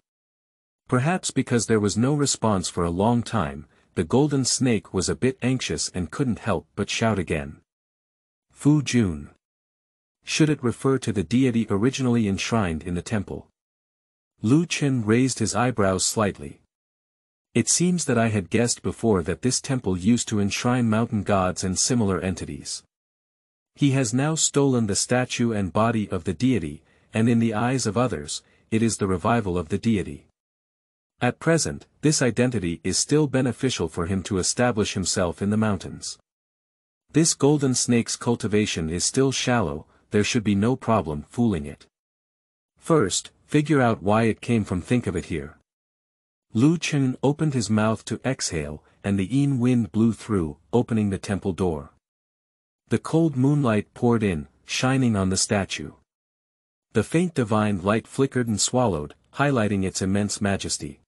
Perhaps because there was no response for a long time, the golden snake was a bit anxious and couldn't help but shout again. Fu Jun. Should it refer to the deity originally enshrined in the temple? Lu Chen raised his eyebrows slightly. It seems that I had guessed before that this temple used to enshrine mountain gods and similar entities. He has now stolen the statue and body of the deity, and in the eyes of others, it is the revival of the deity. At present, this identity is still beneficial for him to establish himself in the mountains. This golden snake's cultivation is still shallow, there should be no problem fooling it. First, figure out why it came from. Think of it here. Lu Chen opened his mouth to exhale, and the Yin wind blew through, opening the temple door. The cold moonlight poured in, shining on the statue. The faint divine light flickered and swallowed, highlighting its immense majesty.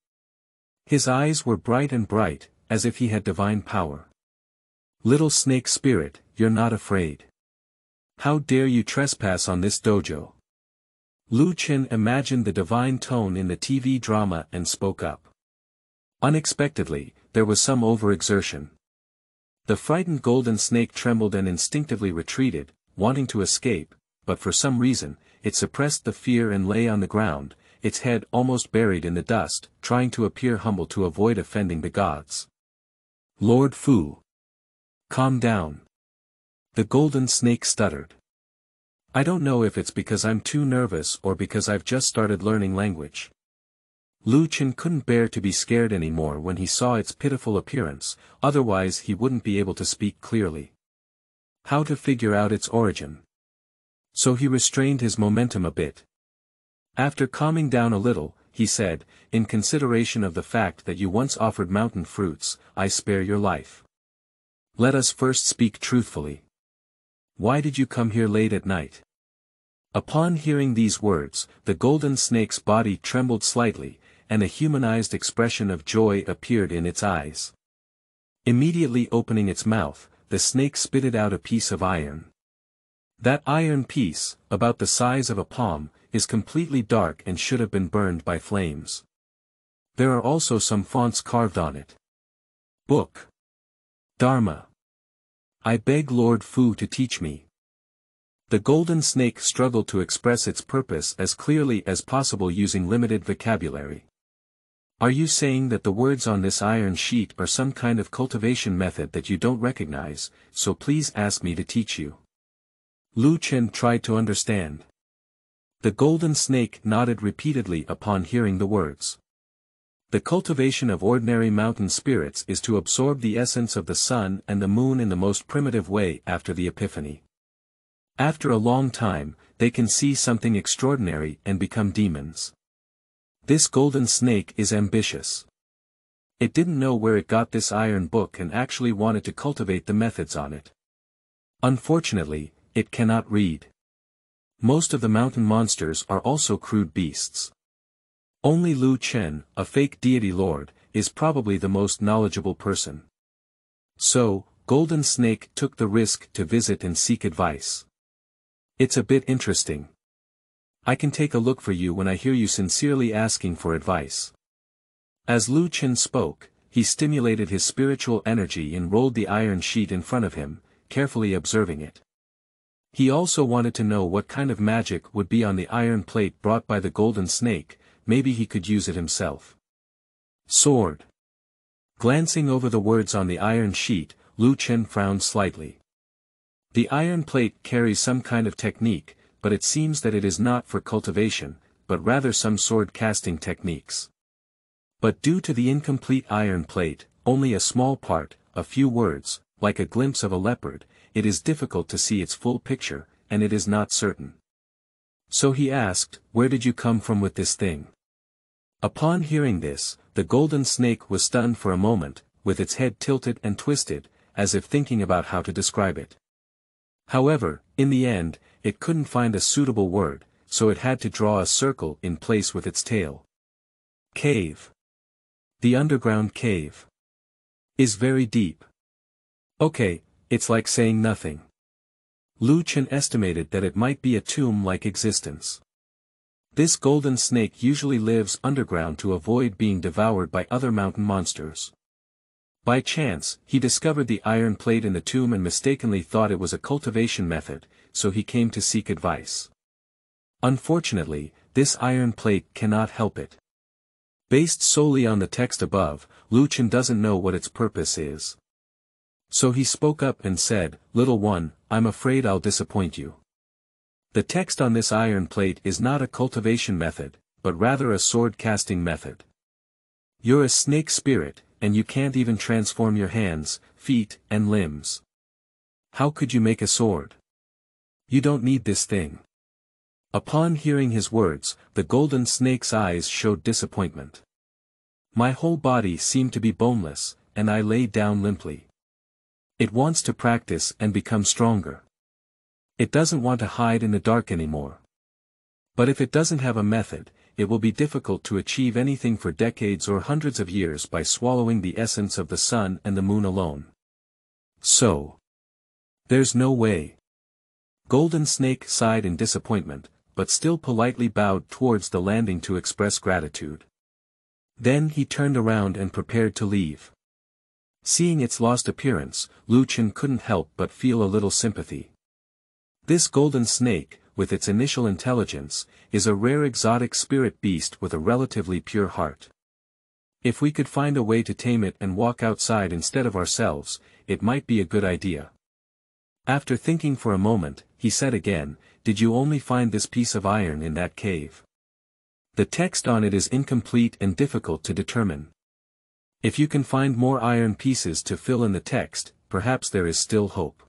His eyes were bright and bright, as if he had divine power. Little snake spirit, you're not afraid. How dare you trespass on this dojo? Lu Chen imagined the divine tone in the TV drama and spoke up. Unexpectedly, there was some overexertion. The frightened golden snake trembled and instinctively retreated, wanting to escape, but for some reason, it suppressed the fear and lay on the ground, its head almost buried in the dust, trying to appear humble to avoid offending the gods. Lord Fu. Calm down. The golden snake stuttered. I don't know if it's because I'm too nervous or because I've just started learning language. Lu Chen couldn't bear to be scared anymore when he saw its pitiful appearance, otherwise he wouldn't be able to speak clearly. How to figure out its origin? So he restrained his momentum a bit. After calming down a little, he said, in consideration of the fact that you once offered mountain fruits, I spare your life. Let us first speak truthfully. Why did you come here late at night? Upon hearing these words, the golden snake's body trembled slightly, and a humanized expression of joy appeared in its eyes. Immediately opening its mouth, the snake spitted out a piece of iron. That iron piece, about the size of a palm, is completely dark and should have been burned by flames. There are also some fonts carved on it. Book. Dharma. I beg Lord Fu to teach me. The golden snake struggled to express its purpose as clearly as possible using limited vocabulary. Are you saying that the words on this iron sheet are some kind of cultivation method that you don't recognize, so please ask me to teach you? Lu Chen tried to understand. The golden snake nodded repeatedly upon hearing the words. The cultivation of ordinary mountain spirits is to absorb the essence of the sun and the moon in the most primitive way after the epiphany. After a long time, they can see something extraordinary and become demons. This golden snake is ambitious. It didn't know where it got this iron book and actually wanted to cultivate the methods on it. Unfortunately, it cannot read. Most of the mountain monsters are also crude beasts. Only Lu Chen, a fake deity lord, is probably the most knowledgeable person. So, Golden Snake took the risk to visit and seek advice. It's a bit interesting. I can take a look for you when I hear you sincerely asking for advice. As Lu Chen spoke, he stimulated his spiritual energy and rolled the iron sheet in front of him, carefully observing it. He also wanted to know what kind of magic would be on the iron plate brought by the golden snake. Maybe he could use it himself. Sword. Glancing over the words on the iron sheet, Lu Chen frowned slightly. The iron plate carries some kind of technique, but it seems that it is not for cultivation, but rather some sword casting techniques. But due to the incomplete iron plate, only a small part, a few words, like a glimpse of a leopard, it is difficult to see its full picture, and it is not certain. So he asked, "Where did you come from with this thing?" Upon hearing this, the golden snake was stunned for a moment, with its head tilted and twisted, as if thinking about how to describe it. However, in the end, it couldn't find a suitable word, so it had to draw a circle in place with its tail. Cave. The underground cave is very deep. Okay, it's like saying nothing. Lu Chen estimated that it might be a tomb-like existence. This golden snake usually lives underground to avoid being devoured by other mountain monsters. By chance, he discovered the iron plate in the tomb and mistakenly thought it was a cultivation method, so he came to seek advice. Unfortunately, this iron plate cannot help it. Based solely on the text above, Lu Chen doesn't know what its purpose is. So he spoke up and said, "Little one, I'm afraid I'll disappoint you. The text on this iron plate is not a cultivation method, but rather a sword casting method. You're a snake spirit, and you can't even transform your hands, feet, and limbs. How could you make a sword? You don't need this thing." Upon hearing his words, the golden snake's eyes showed disappointment. "My whole body seemed to be boneless, and I lay down limply. It wants to practice and become stronger. It doesn't want to hide in the dark anymore. But if it doesn't have a method, it will be difficult to achieve anything for decades or hundreds of years by swallowing the essence of the sun and the moon alone. So, there's no way." Golden Snake sighed in disappointment, but still politely bowed towards the landing to express gratitude. Then he turned around and prepared to leave. Seeing its lost appearance, Lu Chen couldn't help but feel a little sympathy. This golden snake, with its initial intelligence, is a rare exotic spirit beast with a relatively pure heart. If we could find a way to tame it and walk outside instead of ourselves, it might be a good idea. After thinking for a moment, he said again, "Did you only find this piece of iron in that cave? The text on it is incomplete and difficult to determine. If you can find more iron pieces to fill in the text, perhaps there is still hope."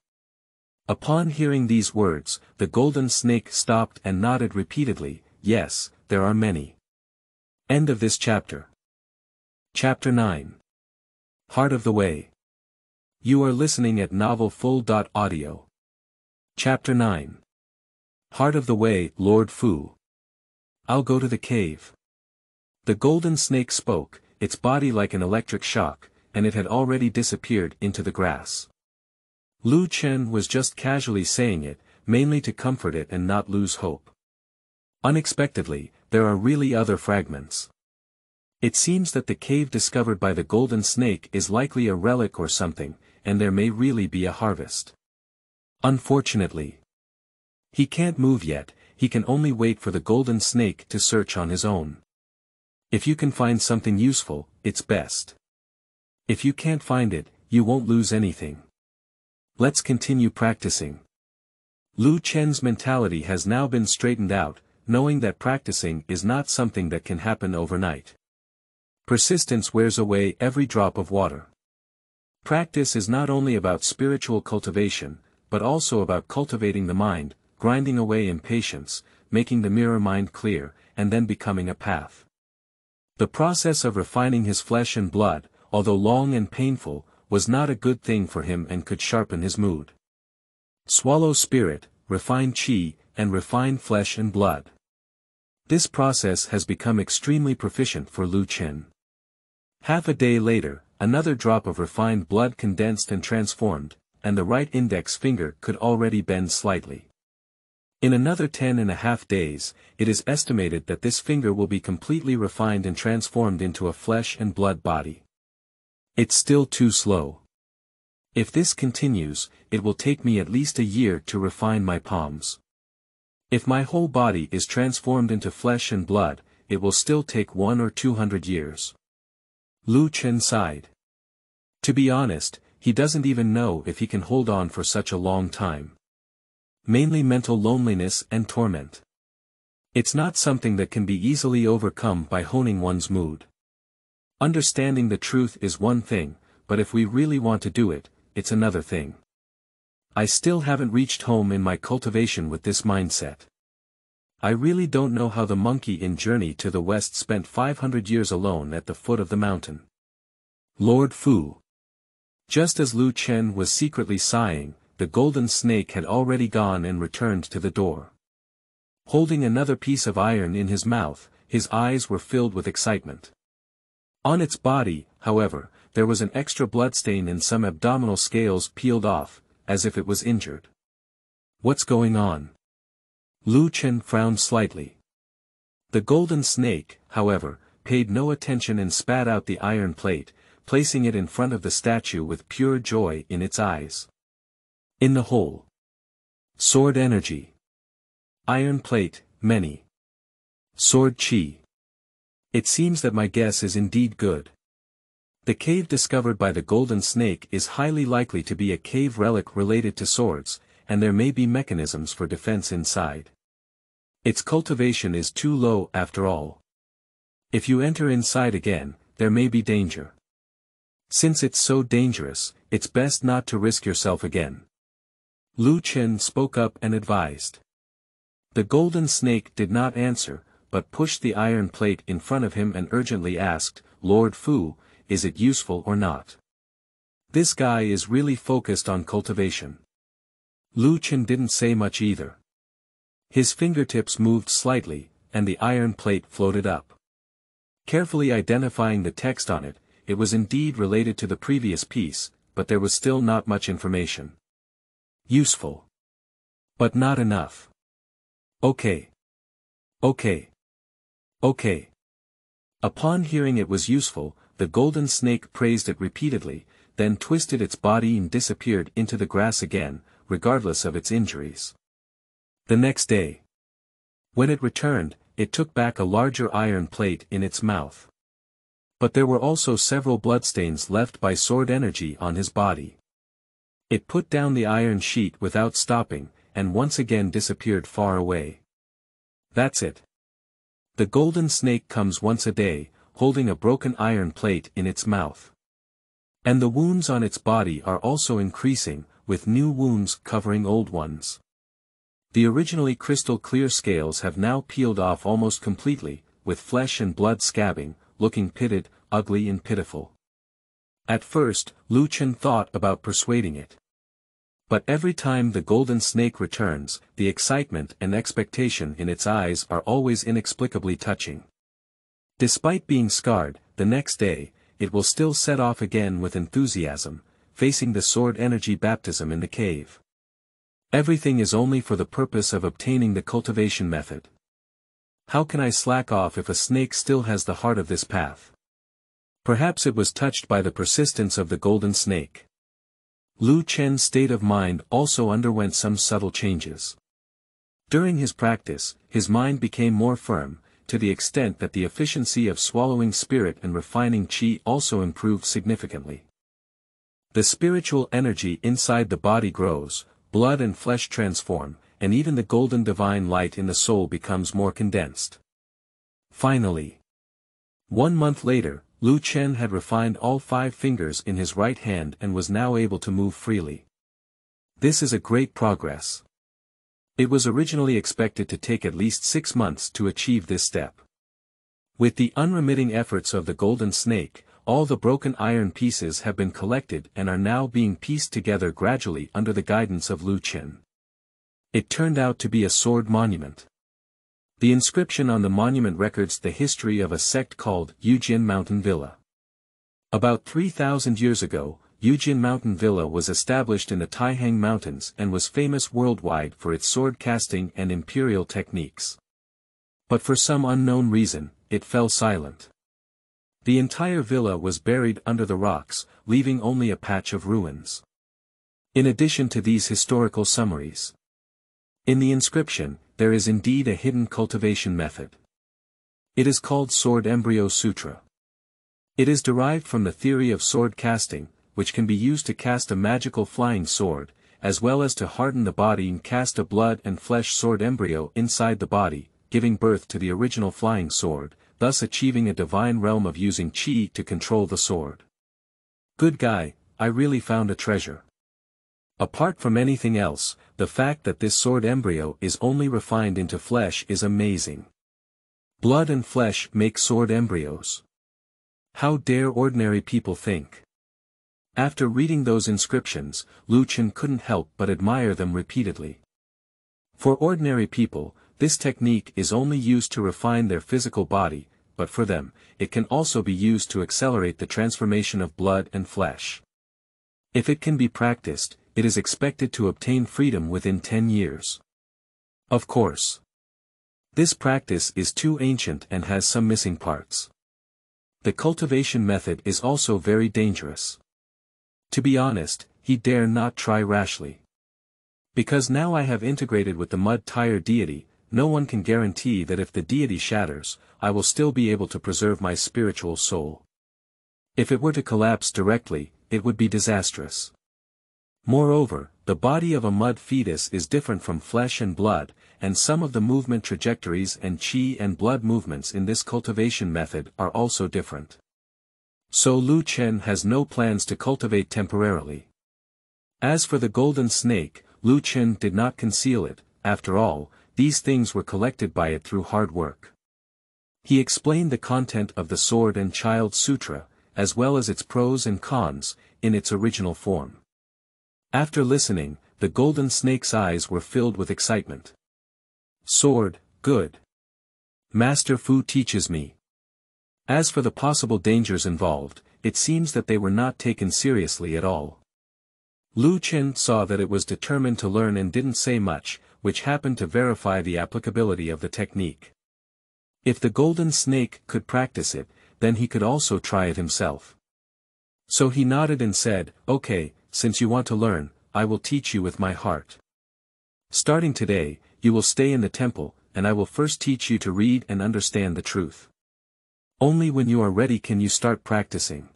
Upon hearing these words, the golden snake stopped and nodded repeatedly, "Yes, there are many." End of this chapter. Chapter 9. Heart of the Way. You are listening at novelfull.audio. Chapter 9. Heart of the Way, Lord Fu. I'll go to the cave. The golden snake spoke, its body like an electric shock, and it had already disappeared into the grass. Lu Chen was just casually saying it, mainly to comfort it and not lose hope. Unexpectedly, there are really other fragments. It seems that the cave discovered by the golden snake is likely a relic or something, and there may really be a harvest. Unfortunately, he can't move yet, he can only wait for the golden snake to search on his own. If you can find something useful, it's best. If you can't find it, you won't lose anything. Let's continue practicing. Lu Chen's mentality has now been straightened out, knowing that practicing is not something that can happen overnight. Persistence wears away every drop of water. Practice is not only about spiritual cultivation, but also about cultivating the mind, grinding away impatience, making the mirror mind clear, and then becoming a path. The process of refining his flesh and blood, although long and painful, was not a good thing for him and could sharpen his mood. Swallow spirit, refine chi, and refine flesh and blood. This process has become extremely proficient for Lu Chen. Half a day later, another drop of refined blood condensed and transformed, and the right index finger could already bend slightly. In another 10.5 days, it is estimated that this finger will be completely refined and transformed into a flesh and blood body. It's still too slow. If this continues, it will take me at least a year to refine my palms. If my whole body is transformed into flesh and blood, it will still take 100 or 200 years. Lu Chen sighed. To be honest, he doesn't even know if he can hold on for such a long time. Mainly mental loneliness and torment. It's not something that can be easily overcome by honing one's mood. Understanding the truth is one thing, but if we really want to do it, it's another thing. I still haven't reached home in my cultivation with this mindset. I really don't know how the monkey in Journey to the West spent 500 years alone at the foot of the mountain. Lord Fu. Just as Lu Chen was secretly sighing, the golden snake had already gone and returned to the door. Holding another piece of iron in his mouth, his eyes were filled with excitement. On its body, however, there was an extra bloodstain and some abdominal scales peeled off, as if it was injured. What's going on? Lu Chen frowned slightly. The golden snake, however, paid no attention and spat out the iron plate, placing it in front of the statue with pure joy in its eyes. In the hole. Sword energy. Iron plate, many. Sword chi. It seems that my guess is indeed good. The cave discovered by the golden snake is highly likely to be a cave relic related to swords, and there may be mechanisms for defense inside. Its cultivation is too low after all. If you enter inside again, there may be danger. Since it's so dangerous, it's best not to risk yourself again. Lu Chen spoke up and advised. The golden snake did not answer, but pushed the iron plate in front of him and urgently asked, Lord Fu, is it useful or not? This guy is really focused on cultivation. Lu Chen didn't say much either. His fingertips moved slightly, and the iron plate floated up. Carefully identifying the text on it, it was indeed related to the previous piece, but there was still not much information. Useful. But not enough. Okay. Okay. Okay. Upon hearing it was useful, the golden snake praised it repeatedly, then twisted its body and disappeared into the grass again, regardless of its injuries. The next day. When it returned, it took back a larger iron plate in its mouth. But there were also several bloodstains left by sword energy on his body. It put down the iron sheet without stopping, and once again disappeared far away. That's it. The golden snake comes once a day, holding a broken iron plate in its mouth. And the wounds on its body are also increasing, with new wounds covering old ones. The originally crystal clear scales have now peeled off almost completely, with flesh and blood scabbing, looking pitted, ugly and pitiful. At first, Lu Chen thought about persuading it. But every time the golden snake returns, the excitement and expectation in its eyes are always inexplicably touching. Despite being scarred, the next day, it will still set off again with enthusiasm, facing the sword energy baptism in the cave. Everything is only for the purpose of obtaining the cultivation method. How can I slack off if a snake still has the heart of this path? Perhaps it was touched by the persistence of the golden snake. Lu Chen's state of mind also underwent some subtle changes. During his practice, his mind became more firm, to the extent that the efficiency of swallowing spirit and refining qi also improved significantly. The spiritual energy inside the body grows, blood and flesh transform, and even the golden divine light in the soul becomes more condensed. Finally, 1 month later, Lu Chen had refined all 5 fingers in his right hand and was now able to move freely. This is a great progress. It was originally expected to take at least 6 months to achieve this step. With the unremitting efforts of the golden snake, all the broken iron pieces have been collected and are now being pieced together gradually under the guidance of Lu Chen. It turned out to be a sword monument. The inscription on the monument records the history of a sect called Yujin Mountain Villa. About 3,000 years ago, Yujin Mountain Villa was established in the Taihang Mountains and was famous worldwide for its sword casting and imperial techniques. But for some unknown reason, it fell silent. The entire villa was buried under the rocks, leaving only a patch of ruins. In addition to these historical summaries, in the inscription, there is indeed a hidden cultivation method. It is called Sword Embryo Sutra. It is derived from the theory of sword casting, which can be used to cast a magical flying sword, as well as to harden the body and cast a blood and flesh sword embryo inside the body, giving birth to the original flying sword, thus achieving a divine realm of using chi to control the sword. Good guy, I really found a treasure. Apart from anything else, the fact that this sword embryo is only refined into flesh is amazing. Blood and flesh make sword embryos. How dare ordinary people think? After reading those inscriptions, Lu Chen couldn't help but admire them repeatedly. For ordinary people, this technique is only used to refine their physical body, but for them, it can also be used to accelerate the transformation of blood and flesh. If it can be practiced, it is expected to obtain freedom within 10 years. Of course, this practice is too ancient and has some missing parts. The cultivation method is also very dangerous. To be honest, he dare not try rashly. Because now I have integrated with the mud tire deity, no one can guarantee that if the deity shatters, I will still be able to preserve my spiritual soul. If it were to collapse directly, it would be disastrous. Moreover, the body of a mud fetus is different from flesh and blood, and some of the movement trajectories and chi and blood movements in this cultivation method are also different. So Lu Chen has no plans to cultivate temporarily. As for the golden snake, Lu Chen did not conceal it. After all, these things were collected by it through hard work. He explained the content of the Sword and Child Sutra, as well as its pros and cons, in its original form. After listening, the golden snake's eyes were filled with excitement. Sword, good. Master Fu teaches me. As for the possible dangers involved, it seems that they were not taken seriously at all. Lu Chen saw that it was determined to learn and didn't say much, which happened to verify the applicability of the technique. If the golden snake could practice it, then he could also try it himself. So he nodded and said, "Okay, since you want to learn, I will teach you with my heart. Starting today, you will stay in the temple, and I will first teach you to read and understand the truth. Only when you are ready can you start practicing.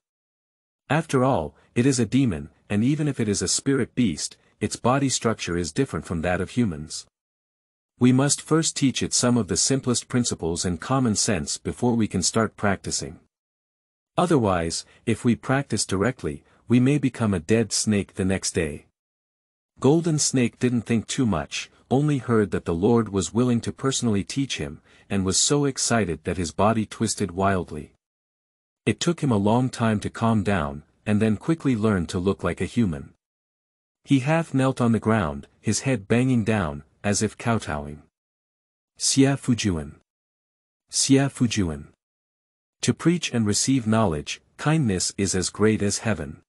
After all, it is a demon, and even if it is a spirit beast, its body structure is different from that of humans. We must first teach it some of the simplest principles and common sense before we can start practicing. Otherwise, if we practice directly, we may become a dead snake the next day." Golden Snake didn't think too much, only heard that the Lord was willing to personally teach him, and was so excited that his body twisted wildly. It took him a long time to calm down, and then quickly learned to look like a human. He half knelt on the ground, his head banging down, as if kowtowing. Xia Fujuan. Xia Fujuan. To preach and receive knowledge, kindness is as great as heaven.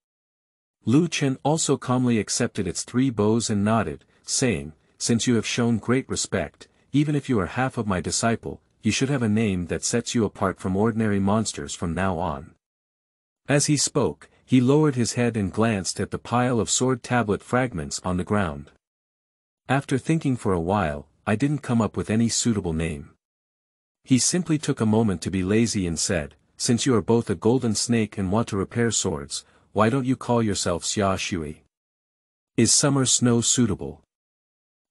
Lu Chen also calmly accepted its 3 bows and nodded, saying, "Since you have shown great respect, even if you are half of my disciple, you should have a name that sets you apart from ordinary monsters from now on." As he spoke, he lowered his head and glanced at the pile of sword tablet fragments on the ground. After thinking for a while, I didn't come up with any suitable name. He simply took a moment to be lazy and said, "Since you are both a golden snake and want to repair swords, why don't you call yourself Xia Shui? Is summer snow suitable?"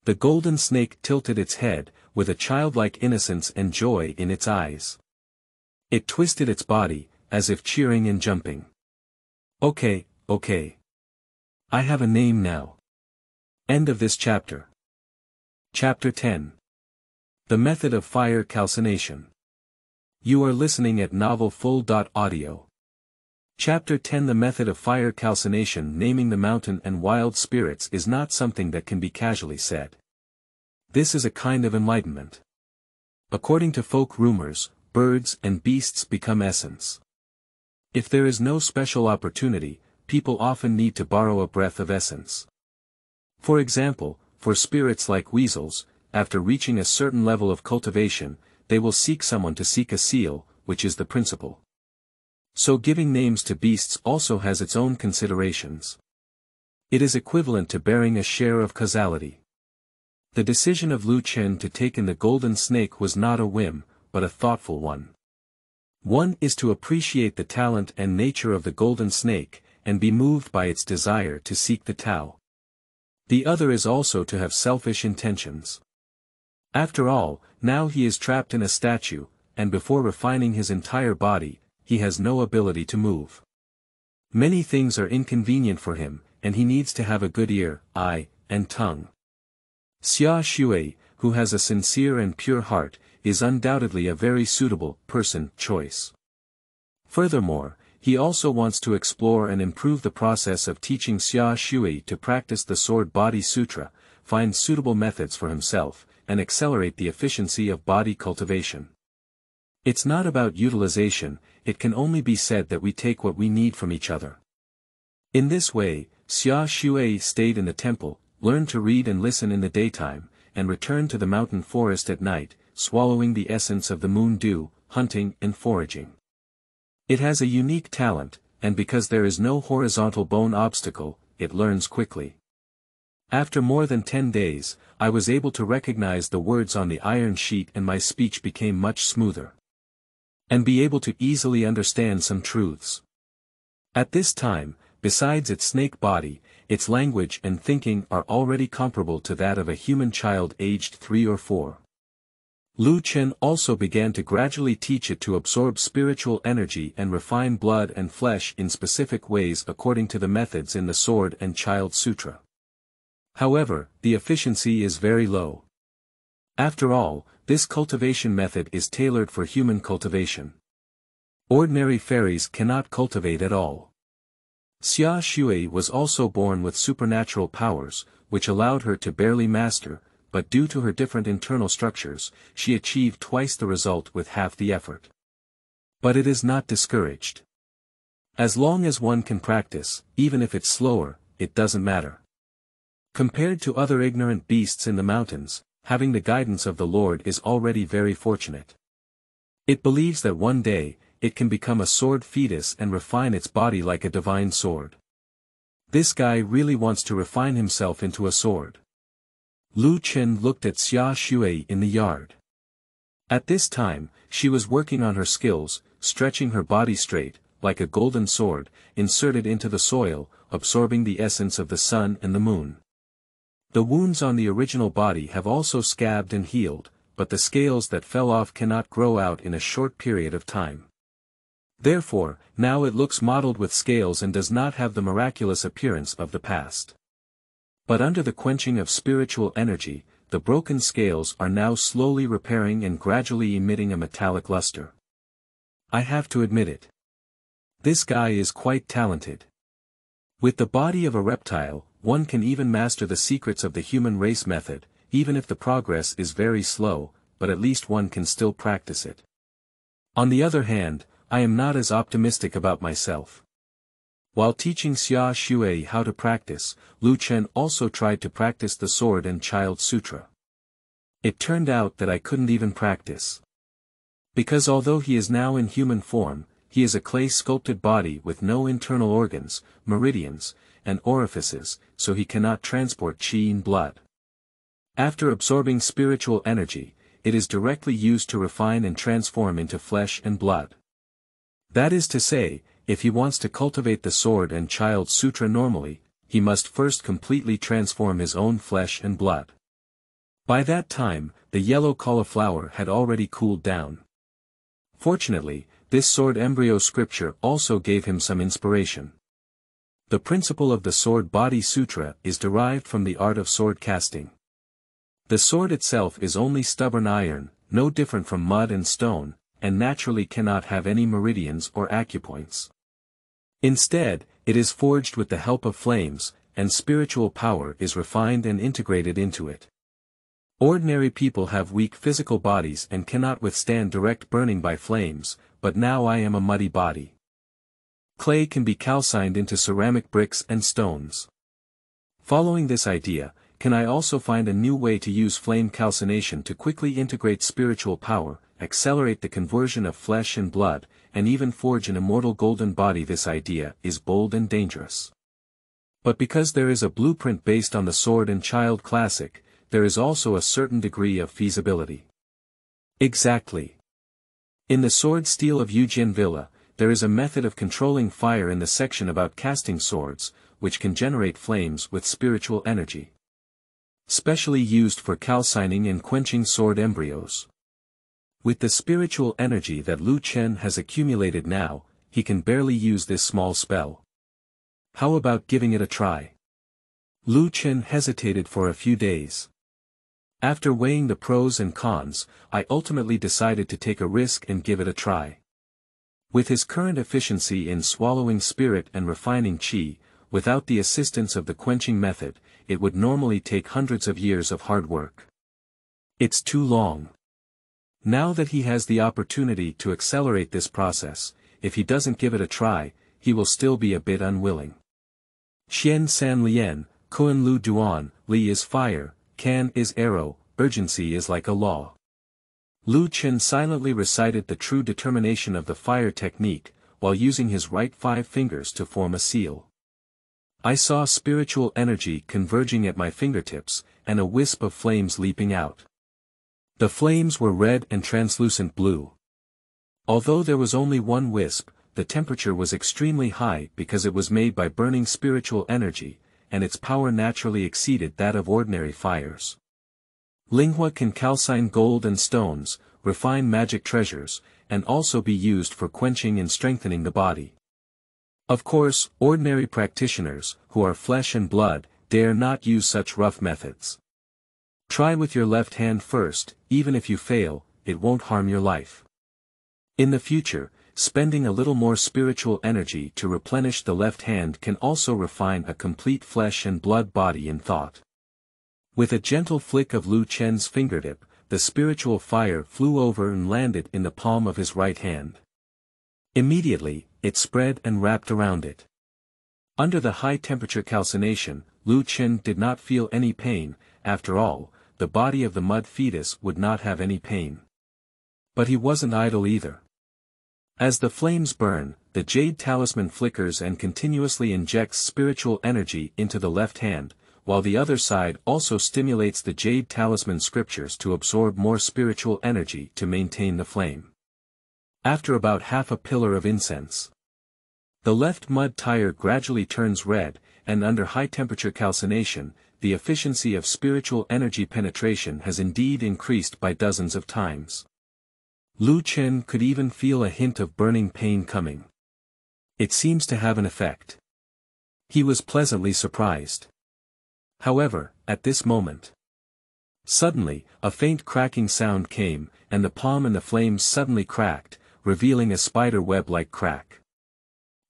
The golden snake tilted its head, with a childlike innocence and joy in its eyes. It twisted its body, as if cheering and jumping. Okay. I have a name now. End of this chapter. Chapter 10. The Method of Fire Calcination. You are listening at novelfull.audio. Chapter 10. The Method of Fire Calcination. Naming the mountain and wild spirits is not something that can be casually said. This is a kind of enlightenment. According to folk rumors, birds and beasts become essence. If there is no special opportunity, people often need to borrow a breath of essence. For example, for spirits like weasels, after reaching a certain level of cultivation, they will seek someone to seek a seal, which is the principle. So giving names to beasts also has its own considerations. It is equivalent to bearing a share of causality. The decision of Lu Chen to take in the golden snake was not a whim, but a thoughtful one. One is to appreciate the talent and nature of the golden snake, and be moved by its desire to seek the Tao. The other is also to have selfish intentions. After all, now he is trapped in a statue, and before refining his entire body, he has no ability to move. Many things are inconvenient for him, and he needs to have a good ear, eye, and tongue. Xia Shui, who has a sincere and pure heart, is undoubtedly a very suitable choice. Furthermore, he also wants to explore and improve the process of teaching Xia Shui to practice the Sword Body Sutra, find suitable methods for himself, and accelerate the efficiency of body cultivation. It's not about utilization, it can only be said that we take what we need from each other. In this way, Xia Shui stayed in the temple, learned to read and listen in the daytime, and returned to the mountain forest at night, swallowing the essence of the moon dew, hunting and foraging. It has a unique talent, and because there is no horizontal bone obstacle, it learns quickly. After more than 10 days, I was able to recognize the words on the iron sheet and my speech became much smoother. And be able to easily understand some truths. At this time, besides its snake body, its language and thinking are already comparable to that of a human child aged 3 or 4. Lu Chen also began to gradually teach it to absorb spiritual energy and refine blood and flesh in specific ways according to the methods in the Sword and Child Sutra. However, the efficiency is very low. After all, this cultivation method is tailored for human cultivation. Ordinary fairies cannot cultivate at all. Xia Shui was also born with supernatural powers, which allowed her to barely master, but due to her different internal structures, she achieved twice the result with half the effort. But it is not discouraged. As long as one can practice, even if it's slower, it doesn't matter. Compared to other ignorant beasts in the mountains, having the guidance of the Lord is already very fortunate. It believes that one day, it can become a sword fetus and refine its body like a divine sword. This guy really wants to refine himself into a sword. Lu Chen looked at Xia Shui in the yard. At this time, she was working on her skills, stretching her body straight, like a golden sword, inserted into the soil, absorbing the essence of the sun and the moon. The wounds on the original body have also scabbed and healed, but the scales that fell off cannot grow out in a short period of time. Therefore, now it looks mottled with scales and does not have the miraculous appearance of the past. But under the quenching of spiritual energy, the broken scales are now slowly repairing and gradually emitting a metallic luster. I have to admit it. This guy is quite talented. With the body of a reptile, one can even master the secrets of the human race method, even if the progress is very slow, but at least one can still practice it. On the other hand, I am not as optimistic about myself. While teaching Xia Shui how to practice, Lu Chen also tried to practice the Sword and Child Sutra. It turned out that I couldn't even practice. Because although he is now in human form, he is a clay-sculpted body with no internal organs, meridians, and orifices, so he cannot transport qi in blood. After absorbing spiritual energy, it is directly used to refine and transform into flesh and blood. That is to say, if he wants to cultivate the Sword and Child Sutra normally, he must first completely transform his own flesh and blood. By that time, the yellow cauliflower had already cooled down. Fortunately, this sword embryo scripture also gave him some inspiration. The principle of the Sword Body Sutra is derived from the art of sword casting. The sword itself is only stubborn iron, no different from mud and stone, and naturally cannot have any meridians or acupoints. Instead, it is forged with the help of flames, and spiritual power is refined and integrated into it. Ordinary people have weak physical bodies and cannot withstand direct burning by flames, but now I am a muddy body. Clay can be calcined into ceramic bricks and stones. Following this idea, can I also find a new way to use flame calcination to quickly integrate spiritual power, accelerate the conversion of flesh and blood, and even forge an immortal golden body? This idea is bold and dangerous. But because there is a blueprint based on the Sword and Child classic, there is also a certain degree of feasibility. Exactly. In the Sword Steel of Eugene Villa, there is a method of controlling fire in the section about casting swords, which can generate flames with spiritual energy. Specially used for calcining and quenching sword embryos. With the spiritual energy that Lu Chen has accumulated now, he can barely use this small spell. How about giving it a try? Lu Chen hesitated for a few days. After weighing the pros and cons, I ultimately decided to take a risk and give it a try. With his current efficiency in swallowing spirit and refining qi, without the assistance of the quenching method, it would normally take hundreds of years of hard work. It's too long. Now that he has the opportunity to accelerate this process, if he doesn't give it a try, he will still be a bit unwilling. Xian San Lian, Kun Lu Duan, Li is fire, Can is arrow, urgency is like a law. Lu Chen silently recited the true determination of the fire technique, while using his right 5 fingers to form a seal. I saw spiritual energy converging at my fingertips, and a wisp of flames leaping out. The flames were red and translucent blue. Although there was only one wisp, the temperature was extremely high because it was made by burning spiritual energy, and its power naturally exceeded that of ordinary fires. Linghua can calcine gold and stones, refine magic treasures, and also be used for quenching and strengthening the body. Of course, ordinary practitioners, who are flesh and blood, dare not use such rough methods. Try with your left hand first, even if you fail, it won't harm your life. In the future, spending a little more spiritual energy to replenish the left hand can also refine a complete flesh and blood body in thought. With a gentle flick of Lu Chen's fingertip, the spiritual fire flew over and landed in the palm of his right hand. Immediately, it spread and wrapped around it. Under the high-temperature calcination, Lu Chen did not feel any pain. After all, the body of the mud fetus would not have any pain. But he wasn't idle either. As the flames burn, the jade talisman flickers and continuously injects spiritual energy into the left hand, while the other side also stimulates the jade talisman scriptures to absorb more spiritual energy to maintain the flame. After about half a pillar of incense, the left mud tire gradually turns red, and under high-temperature calcination, the efficiency of spiritual energy penetration has indeed increased by dozens of times. Lu Chen could even feel a hint of burning pain coming. It seems to have an effect. He was pleasantly surprised. However, at this moment, suddenly, a faint cracking sound came, and the palm and the flames suddenly cracked, revealing a spider web-like crack.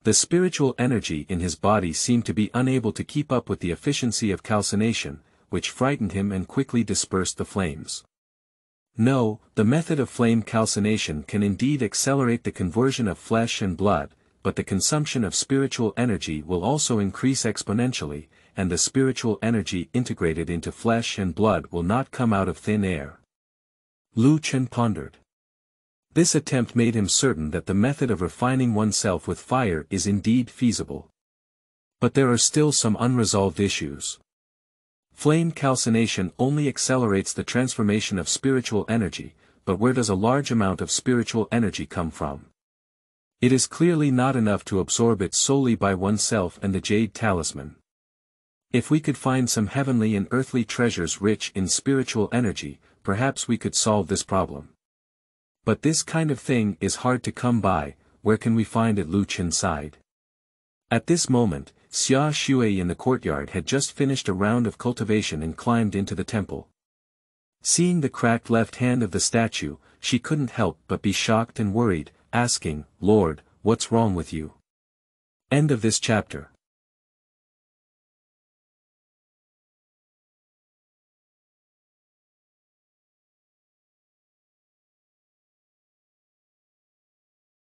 The spiritual energy in his body seemed to be unable to keep up with the efficiency of calcination, which frightened him and quickly dispersed the flames. No, the method of flame calcination can indeed accelerate the conversion of flesh and blood, but the consumption of spiritual energy will also increase exponentially, and the spiritual energy integrated into flesh and blood will not come out of thin air. Lu Chen pondered. This attempt made him certain that the method of refining oneself with fire is indeed feasible. But there are still some unresolved issues. Flame calcination only accelerates the transformation of spiritual energy, but where does a large amount of spiritual energy come from? It is clearly not enough to absorb it solely by oneself and the jade talisman. If we could find some heavenly and earthly treasures rich in spiritual energy, perhaps we could solve this problem. But this kind of thing is hard to come by. Where can we find it? Lu Chen sighed. At this moment, Xia Shui in the courtyard had just finished a round of cultivation and climbed into the temple. Seeing the cracked left hand of the statue, she couldn't help but be shocked and worried, asking, "Lord, what's wrong with you?" End of this chapter.